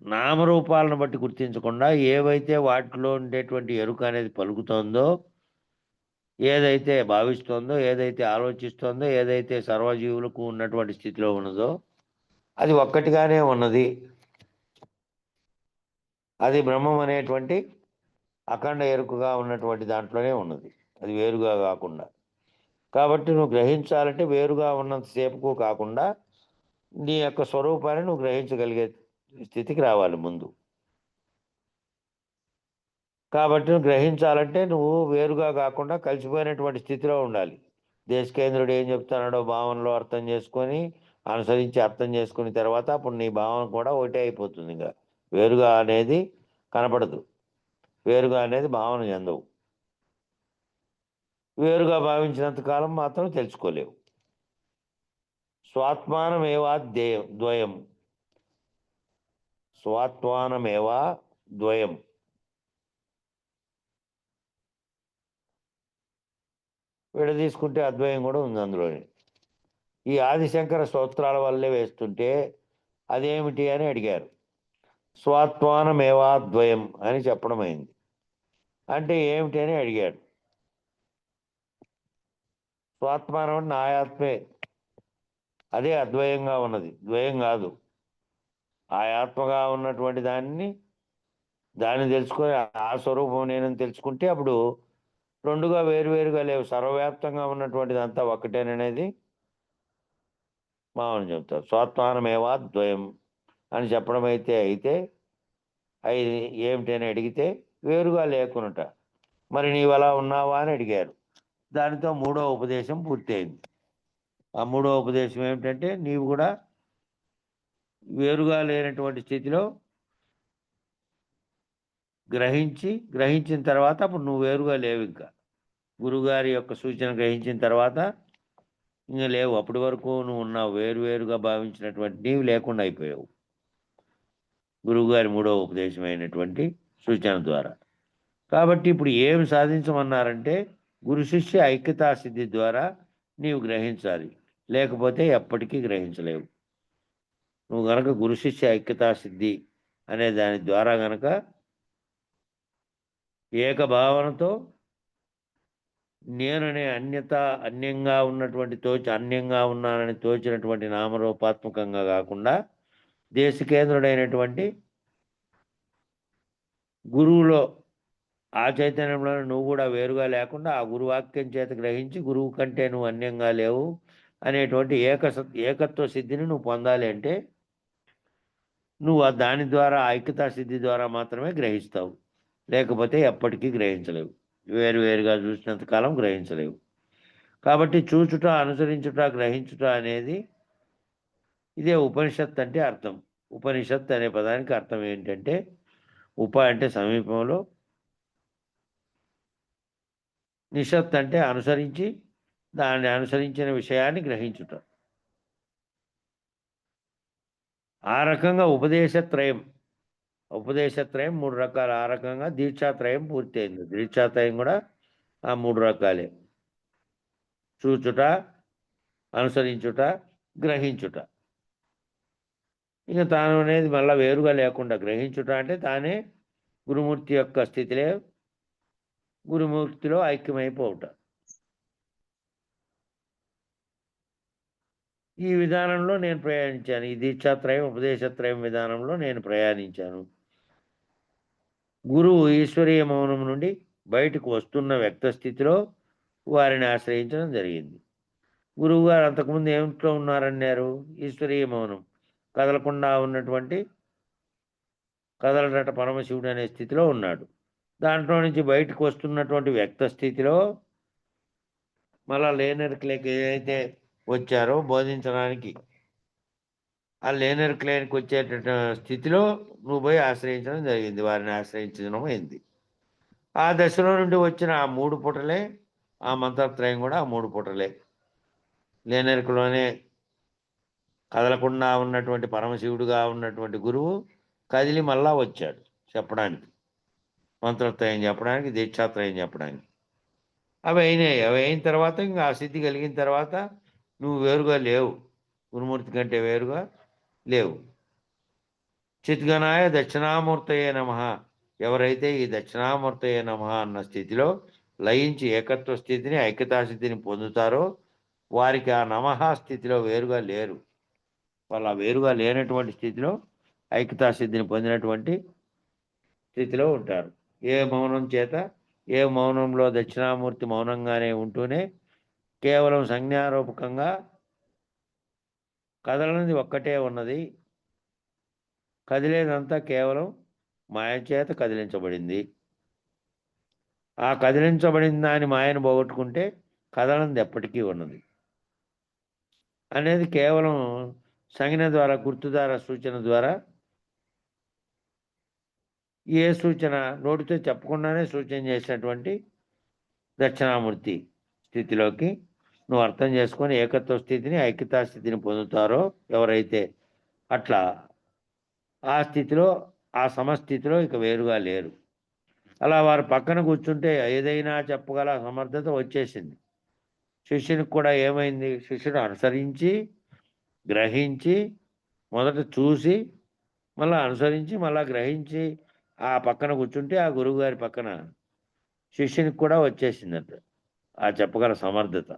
నామరూపాలను బట్టి గుర్తించకుండా ఏవైతే వాటిలో ఉండేటువంటి ఎరుక అనేది పలుకుతోందో, ఏదైతే భావిస్తోందో, ఏదైతే ఆలోచిస్తోందో, ఏదైతే సర్వజీవులకు ఉన్నటువంటి స్థితిలో ఉన్నదో అది ఒక్కటిగానే ఉన్నది. అది బ్రహ్మం అనేటువంటి అఖండ ఎరుకగా ఉన్నటువంటి దాంట్లోనే ఉన్నది, అది వేరుగా కాకుండా. కాబట్టి నువ్వు గ్రహించాలంటే వేరుగా ఉన్నంతసేపుకు కాకుండా నీ యొక్క స్వరూపాన్ని నువ్వు గ్రహించగలిగే స్థితికి రావాలి ముందు. కాబట్టి నువ్వు గ్రహించాలంటే నువ్వు వేరుగా కాకుండా కలిసిపోయినటువంటి స్థితిలో ఉండాలి. దేశకేంద్రుడు ఏం చెప్తున్నాడో భావనలో అర్థం చేసుకొని అనుసరించి అర్థం చేసుకున్న తర్వాత అప్పుడు నీ భావన కూడా ఒకటే అయిపోతుంది. ఇంకా వేరుగా అనేది కనపడదు, వేరుగా అనేది భావన చెందవు. వేరుగా భావించినంత కాలం మాత్రం తెలుసుకోలేవు. స్వాత్మానమేవా ద్వయం, స్వాత్మానమేవా ద్వయం. విడదీసుకుంటే అద్వయం కూడా ఉంది అందులోని. ఈ ఆదిశంకర స్తోత్రాల వల్లే వేస్తుంటే అదేమిటి అని అడిగారు. స్వాత్మానమేవా ద్వయం అని చెప్పడం అయింది. అంటే ఏమిటి అని అడిగాడు. స్వాత్మానం అంటే ఆయాత్మే, అదే అద్వయంగా ఉన్నది, ద్వయం కాదు. ఆయాత్మగా ఉన్నటువంటి దాన్ని తెలుసుకొని ఆ స్వరూపం నేనని తెలుసుకుంటే అప్పుడు రెండుగా వేరువేరుగా లేవు, సర్వవ్యాప్తంగా ఉన్నటువంటిది అంతా ఒక్కటేననేది మామూలు చెప్తారు. స్వాత్మానమేవా ద్వయం అని చెప్పడం అయితే అవి ఏమిటని అడిగితే వేరుగా లేకునుట. మరి నీవు అలా ఉన్నావా అని అడిగారు. దానితో మూడో ఉపదేశం పూర్తయింది. ఆ మూడో ఉపదేశం ఏమిటంటే నీవు కూడా వేరుగా లేనటువంటి స్థితిలో గ్రహించిన తర్వాత అప్పుడు నువ్వు వేరుగా లేవు. ఇంకా గురుగారి యొక్క సూచన గ్రహించిన తర్వాత ఇంకా లేవు. అప్పటి వరకు నువ్వు ఉన్నావు, వేరువేరుగా భావించినటువంటి నీవు లేకుండా అయిపోయావు గురువుగారి మూడో ఉపదేశమైనటువంటి సూచన ద్వారా. కాబట్టి ఇప్పుడు ఏమి సాధించమన్నారంటే గురు శిష్య ఐక్యతా సిద్ధి ద్వారా నీవు గ్రహించాలి, లేకపోతే ఎప్పటికీ గ్రహించలేవు. నువ్వు గనక గురు శిష్య ఐక్యతా సిద్ధి అనే దాని ద్వారా గనక ఏకభావనతో నేననే అన్యంగా ఉన్నటువంటి అన్యంగా ఉన్నానని తోచినటువంటి నామరూపాత్మకంగా కాకుండా దేశకేంద్రుడైనటువంటి గురువులో ఆ చైతన్యంలో నువ్వు కూడా వేరుగా లేకుండా ఆ గురువాక్యం చేత గ్రహించి గురువు కంటే నువ్వు అన్యంగా లేవు అనేటువంటి ఏకత్వ సిద్ధిని నువ్వు పొందాలి. అంటే నువ్వు దాని ద్వారా ఐక్యతా సిద్ధి ద్వారా మాత్రమే గ్రహిస్తావు, లేకపోతే ఎప్పటికీ గ్రహించలేవు. వేరువేరుగా చూసినంత కాలం గ్రహించలేవు. కాబట్టి చూచుట, అనుసరించుట, గ్రహించుట అనేది ఇదే ఉపనిషత్ అంటే అర్థం. ఉపనిషత్ అనే పదానికి అర్థం ఏంటంటే ఉప అంటే సమీపంలో, నిషత్ అంటే అనుసరించి దాన్ని అనుసరించిన విషయాన్ని గ్రహించుట. ఆ రకంగా ఉపదేశత్రయం మూడు రకాలు. ఆ రకంగా దీక్షాత్రయం పూర్తయింది. దీక్షాత్రయం కూడా ఆ మూడు రకాలే: చూచుట, అనుసరించుట, గ్రహించుట. ఇక తాను అనేది మళ్ళీ వేరుగా లేకుండా గ్రహించుట అంటే తానే గురుమూర్తి యొక్క స్థితిలో గురుమూర్తిలో ఐక్యమైపోవుట. ఈ విధానంలో నేను ప్రయాణించాను. ఈ దీక్షాత్రయం ఉపదేశత్రయం విధానంలో నేను ప్రయాణించాను. గురువు ఈశ్వరీయ మౌనం నుండి బయటకు వస్తున్న వ్యక్త స్థితిలో వారిని ఆశ్రయించడం జరిగింది. గురువు గారు అంతకుముందు ఏమిట్లో ఉన్నారన్నారు? ఈశ్వరీయ మౌనం, కదలకుండా ఉన్నటువంటి కదలరట పరమశివుడు అనే స్థితిలో ఉన్నాడు. దాంట్లో నుంచి బయటకు వస్తున్నటువంటి వ్యక్త స్థితిలో మళ్ళా లేనెరుకలేకి ఏదైతే వచ్చారో బోధించడానికి, ఆ లేనెరుకలేనికి వచ్చేట స్థితిలో నువ్వు పోయి ఆశ్రయించడం జరిగింది, వారిని ఆశ్రయించడం అయింది. ఆ దశలో నుండి వచ్చిన ఆ 3 పుటలే, ఆ మంత్రత్రయం కూడా ఆ 3 పుటలే. లేనెరుకలోనే కదలకుండా ఉన్నటువంటి పరమశివుడుగా ఉన్నటువంటి గురువు కదిలి మళ్ళా వచ్చాడు చెప్పడానికి, మంత్రత్రయం చెప్పడానికి, దీక్షాత్రయం చెప్పడానికి. అవి అయినాయి. అవి అయిన తర్వాత ఇంకా ఆ సిద్ధి కలిగిన తర్వాత నువ్వు వేరుగా లేవు, గురుమూర్తి కంటే వేరుగా లేవు. చిద్గణాయ దక్షిణామూర్తయే నమః. ఎవరైతే ఈ దక్షిణామూర్తయే నమః అన్న స్థితిలో లయించి ఏకత్వ స్థితిని, ఐక్యతాస్థితిని పొందుతారో వారికి ఆ నమః స్థితిలో వేరుగా లేరు. వాళ్ళు ఆ వేరుగా లేనటువంటి స్థితిలో ఐక్యతాస్థితిని పొందినటువంటి స్థితిలో ఉంటారు. ఏ మౌనం చేత, ఏ మౌనంలో దక్షిణామూర్తి మౌనంగానే ఉంటూనే కేవలం సంజ్ఞారూపకంగా కదలనిది ఒక్కటే ఉన్నది, కదిలేదంతా కేవలం మాయ చేత కదిలించబడింది. ఆ కదిలించబడిన దాని మాయను పోగొట్టుకుంటే కదలనిది ఎప్పటికీ ఉన్నది అనేది కేవలం సంజ్ఞ ద్వారా, గుర్తు ద్వారా, సూచన ద్వారా, ఏ సూచన నోటితో చెప్పకుండానే సూచన చేసినటువంటి దక్షిణామూర్తి స్థితిలోకి నువ్వు అర్థం చేసుకొని ఏకత్వ స్థితిని, ఐక్యతా స్థితిని పొందుతారో ఎవరైతే, అట్లా ఆ స్థితిలో, ఆ సమస్థితిలో ఇక వేరుగా లేరు. అలా వారు పక్కన కూర్చుంటే ఏదైనా చెప్పగల సమర్థత వచ్చేసింది. శిష్యునికి కూడా ఏమైంది, శిష్యుడు అనుసరించి, గ్రహించి, మొదట చూసి, మళ్ళీ అనుసరించి, మళ్ళీ గ్రహించి ఆ పక్కన కూర్చుంటే ఆ గురువుగారి పక్కన శిష్యునికి కూడా వచ్చేసిందంట ఆ చెప్పగల సమర్థత.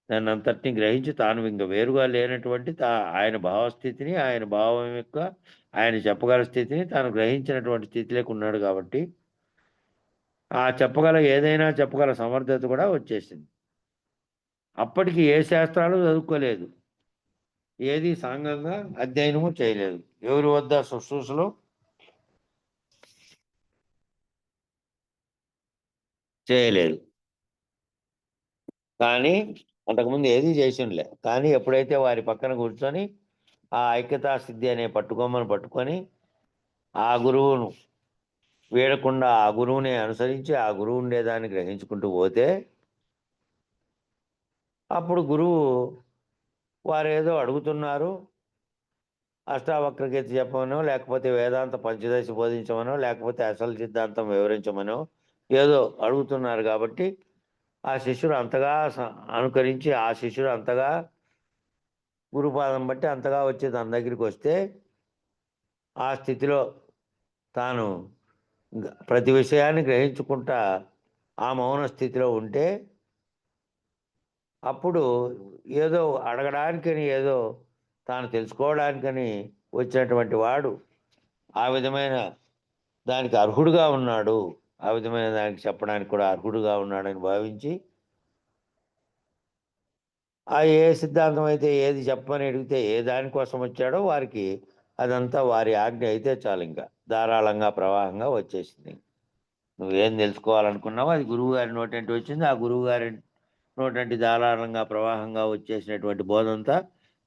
దాన్ని అంతటిని గ్రహించి తాను ఇంక వేరుగా లేనటువంటి ఆయన భావస్థితిని, ఆయన భావం యొక్క ఆయన చెప్పగల స్థితిని తాను గ్రహించినటువంటి స్థితిలోకి ఉన్నాడు కాబట్టి ఆ చెప్పగల ఏదైనా చెప్పగల సమర్థత కూడా వచ్చేసింది. అప్పటికి ఏ శాస్త్రాలు చదువుకోలేదు, ఏది సాంగంగా అధ్యయనము చేయలేదు, ఎవరి వద్ద శుశ్రూషలు చేయలేదు. కానీ అంతకుముందు ఏది చేసిండలే. కానీ ఎప్పుడైతే వారి పక్కన కూర్చొని ఆ ఐక్యతా సిద్ధి అనే పట్టుకొమ్మను పట్టుకొని ఆ గురువును వీడకుండా ఆ గురువుని అనుసరించి ఆ గురువు ఉండేదాన్ని గ్రహించుకుంటూ పోతే అప్పుడు గురువు వారు ఏదో అడుగుతున్నారు, అష్టావక్రగీత చెప్పమనో, లేకపోతే వేదాంత పంచదశి బోధించమనో, లేకపోతే అసలు సిద్ధాంతం వివరించమనో ఏదో అడుగుతున్నారు కాబట్టి ఆ శిష్యుడు అంతగా అనుకరించి, ఆ శిష్యుడు అంతగా గురుపాదం బట్టి అంతగా వచ్చి తన దగ్గరికి వస్తే ఆ స్థితిలో తాను ప్రతి విషయాన్ని గ్రహించుకుంటా ఆ మౌన స్థితిలో ఉంటే అప్పుడు ఏదో అడగడానికని, ఏదో తాను తెలుసుకోవడానికని వచ్చినటువంటి వాడు ఆ విధమైన దానికి అర్హుడుగా ఉన్నాడు, ఆ విధమైన దానికి చెప్పడానికి కూడా అర్హుడుగా ఉన్నాడని భావించి ఆ ఏ సిద్ధాంతం అయితే ఏది చెప్పమని అడిగితే ఏ దానికోసం వచ్చాడో వారికి అదంతా వారి ఆజ్ఞ అయితే చాలు, ఇంకా ధారాళంగా ప్రవాహంగా వచ్చేసింది. నువ్వేం తెలుసుకోవాలనుకున్నావో అది గురువుగారి నోటంటి వచ్చింది, ఆ గురువుగారి నోటంటి ధారాళంగా ప్రవాహంగా వచ్చేసినటువంటి బోధంతా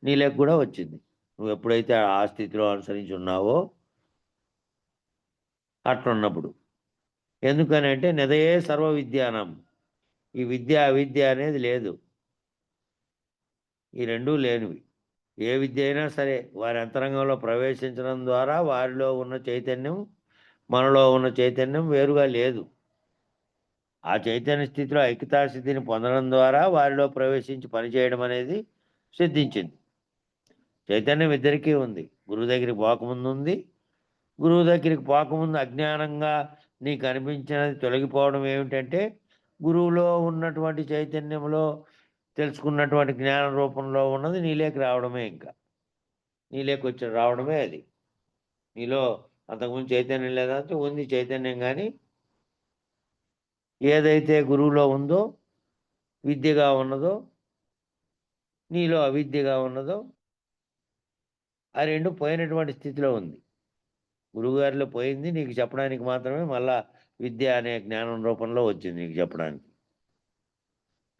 నీలోకి కూడా వచ్చింది. నువ్వు ఎప్పుడైతే ఆ స్థితిలో అనుసరించి ఉన్నావో అట్లున్నప్పుడు. ఎందుకని అంటే నిదయే సర్వ విద్యానం, ఈ విద్య అవిద్య అనేది లేదు, ఈ రెండూ లేనివి. ఏ విద్య అయినా సరే వారి అంతరంగంలో ప్రవేశించడం ద్వారా వారిలో ఉన్న చైతన్యం, మనలో ఉన్న చైతన్యం వేరుగా లేదు. ఆ చైతన్య స్థితిలో ఐక్యతా స్థితిని పొందడం ద్వారా వారిలో ప్రవేశించి పనిచేయడం అనేది సిద్ధించింది. చైతన్యం ఇద్దరికీ ఉంది, గురువు దగ్గరికి పోకముందు ఉంది, గురువు దగ్గరికి పోకముందు అజ్ఞానంగా నీకు అనిపించినది తొలగిపోవడం ఏమిటంటే గురువులో ఉన్నటువంటి చైతన్యంలో తెలుసుకున్నటువంటి జ్ఞాన రూపంలో ఉన్నది నీలోకి రావడమే, ఇంకా నీలోకి వచ్చి రావడమే అది. నీలో అంతకుముందు చైతన్యం లేదంటే ఉంది చైతన్యం, కానీ ఏదైతే గురువులో ఉందో విద్యగా ఉన్నదో, నీలో అవిద్యగా ఉన్నదో ఆ రెండు పోయినటువంటి స్థితిలో ఉంది. గురువుగారిలో పోయింది నీకు చెప్పడానికి మాత్రమే మళ్ళా విద్య అనే జ్ఞానం రూపంలో వచ్చింది నీకు చెప్పడానికి.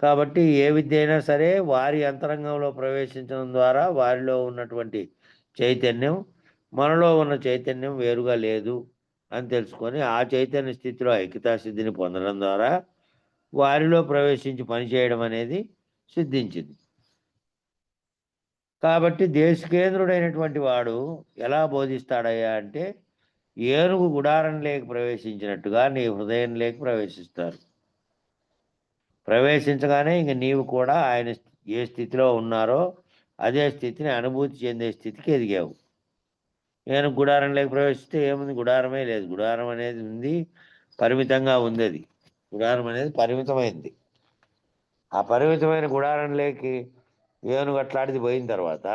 కాబట్టి ఏ విద్య అయినా సరే వారి అంతరంగంలో ప్రవేశించడం ద్వారా వారిలో ఉన్నటువంటి చైతన్యం మనలో ఉన్న చైతన్యం వేరుగా లేదు అని తెలుసుకొని ఆ చైతన్య స్థితిలో ఐక్యతాసిద్ధిని పొందడం ద్వారా వారిలో ప్రవేశించి పనిచేయడం అనేది సిద్ధించింది. కాబట్టి దేశకేంద్రుడైనటువంటి వాడు ఎలా బోధిస్తాడయ్యా అంటే ఏనుగు గుడారంలోకి ప్రవేశించినట్టుగా నీ హృదయంలోకి ప్రవేశిస్తారు. ప్రవేశించగానే ఇంక నీవు కూడా ఆయన ఏ స్థితిలో ఉన్నారో అదే స్థితిని అనుభూతి చెందే స్థితికి ఎదిగావు. ఏనుగు గుడారంలోకి ప్రవేశిస్తే ఏముంది? గుడారమే లేదు. గుడారం అనేది ఉంది, పరిమితంగా ఉంది. అది గుడారం అనేది పరిమితమైంది. ఆ పరిమితమైన గుడారంలోకి ఏనుగు అట్లాంటిది పోయిన తర్వాత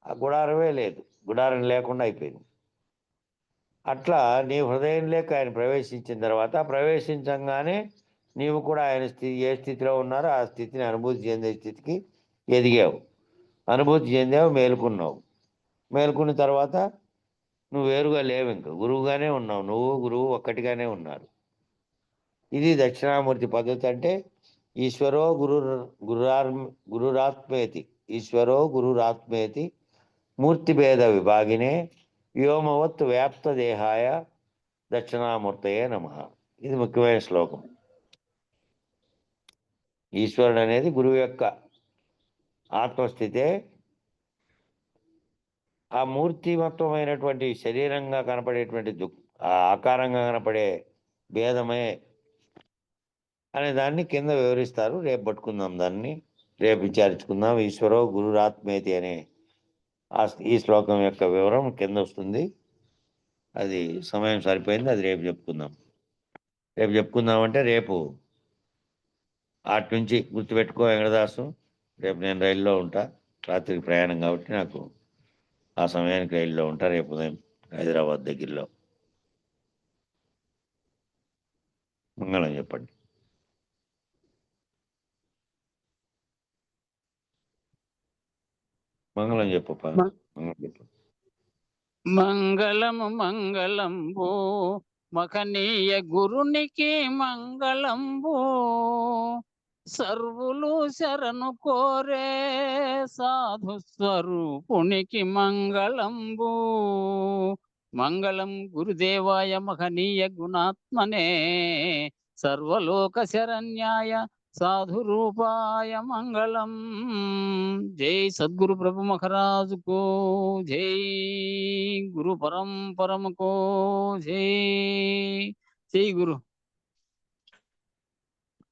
ఆ గుడారమే లేదు, గుడారం లేకుండా అయిపోయింది. అట్లా నీ హృదయంలోకి ఆయన ప్రవేశించిన తర్వాత ప్రవేశించగానే నీవు కూడా ఆయన ఏ స్థితిలో ఉన్నారో ఆ స్థితిని అనుభూతి చెందే స్థితికి ఎదిగావు. అనుభూతి చెందావు, మేలుకున్నావు. మేలుకున్న తర్వాత నువ్వు వేరుగా లేవు, ఇంకా గురువుగానే ఉన్నావు. నువ్వు గురువు ఒక్కటిగానే ఉన్నారు. ఇది దక్షిణామూర్తి పద్ధతి. అంటే ఈశ్వరో గురురాత్మేతి, ఈశ్వరో గురురాత్మేతి మూర్తిభేద విభాగినే వ్యోమవత్ వ్యాప్త దేహాయ దక్షిణామూర్తయే నమః. ఇది ముఖ్యమైన శ్లోకం. ఈశ్వరుడు అనేది గురువు యొక్క ఆత్మస్థితే, ఆ మూర్తిమత్వమైనటువంటి శరీరంగా కనపడేటువంటి ఆ ఆకారంగా కనపడే భేదమే అనే దాన్ని కింద వివరిస్తారు. రేపు పట్టుకుందాం, దాన్ని రేపు విచారించుకుందాం. ఈశ్వరో గురురాత్మేతి అనే ఈ శ్లోకం యొక్క వివరం కింద వస్తుంది. అది సమయం సరిపోయింది, అది రేపు చెప్పుకుందాం. రేపు చెప్పుకుందామంటే రేపు అటు నుంచి గుర్తుపెట్టుకో వెంకటదాసు. రేపు నేను రైల్లో ఉంటా, రాత్రికి ప్రయాణం కాబట్టి నాకు ఆ సమయానికి రైల్లో ఉంటా. రేపు ఉదయం హైదరాబాద్ దగ్గరలో. మంగళం చెప్పండి. మంగళం చెప్పు. మంగళం చెప్పు. మంగళము మంగళంబు మఖనీయ గురునికి మంగళంబు, సర్వులు శరణు కోరే సాధు స్వరూపునికి మంగళంబు. మంగళం గురుదేవాయ మహనీయ గుణాత్మనే, సర్వలోక శరణ్యాయ సాధు రూపాయ మంగళం. జై సద్గురు ప్రభు మహారాజుకు జై, గురు పరంపరముకు జై. జై గురు.